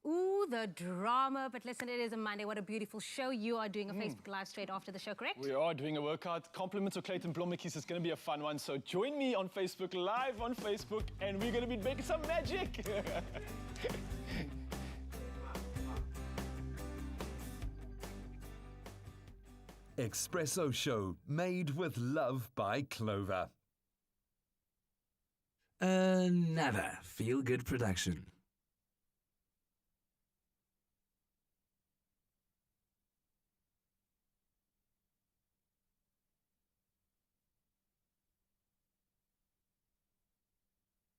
Ooh, the drama. But listen, it is a Monday. What a beautiful show. You are doing a Facebook Live straight after the show, correct? We are doing a workout. Compliments of Clayton Blommetjies. It's going to be a fun one. So join me on Facebook, live on Facebook, and we're going to be making some magic. Expresso Show, made with love by Clover. Another feel-good production.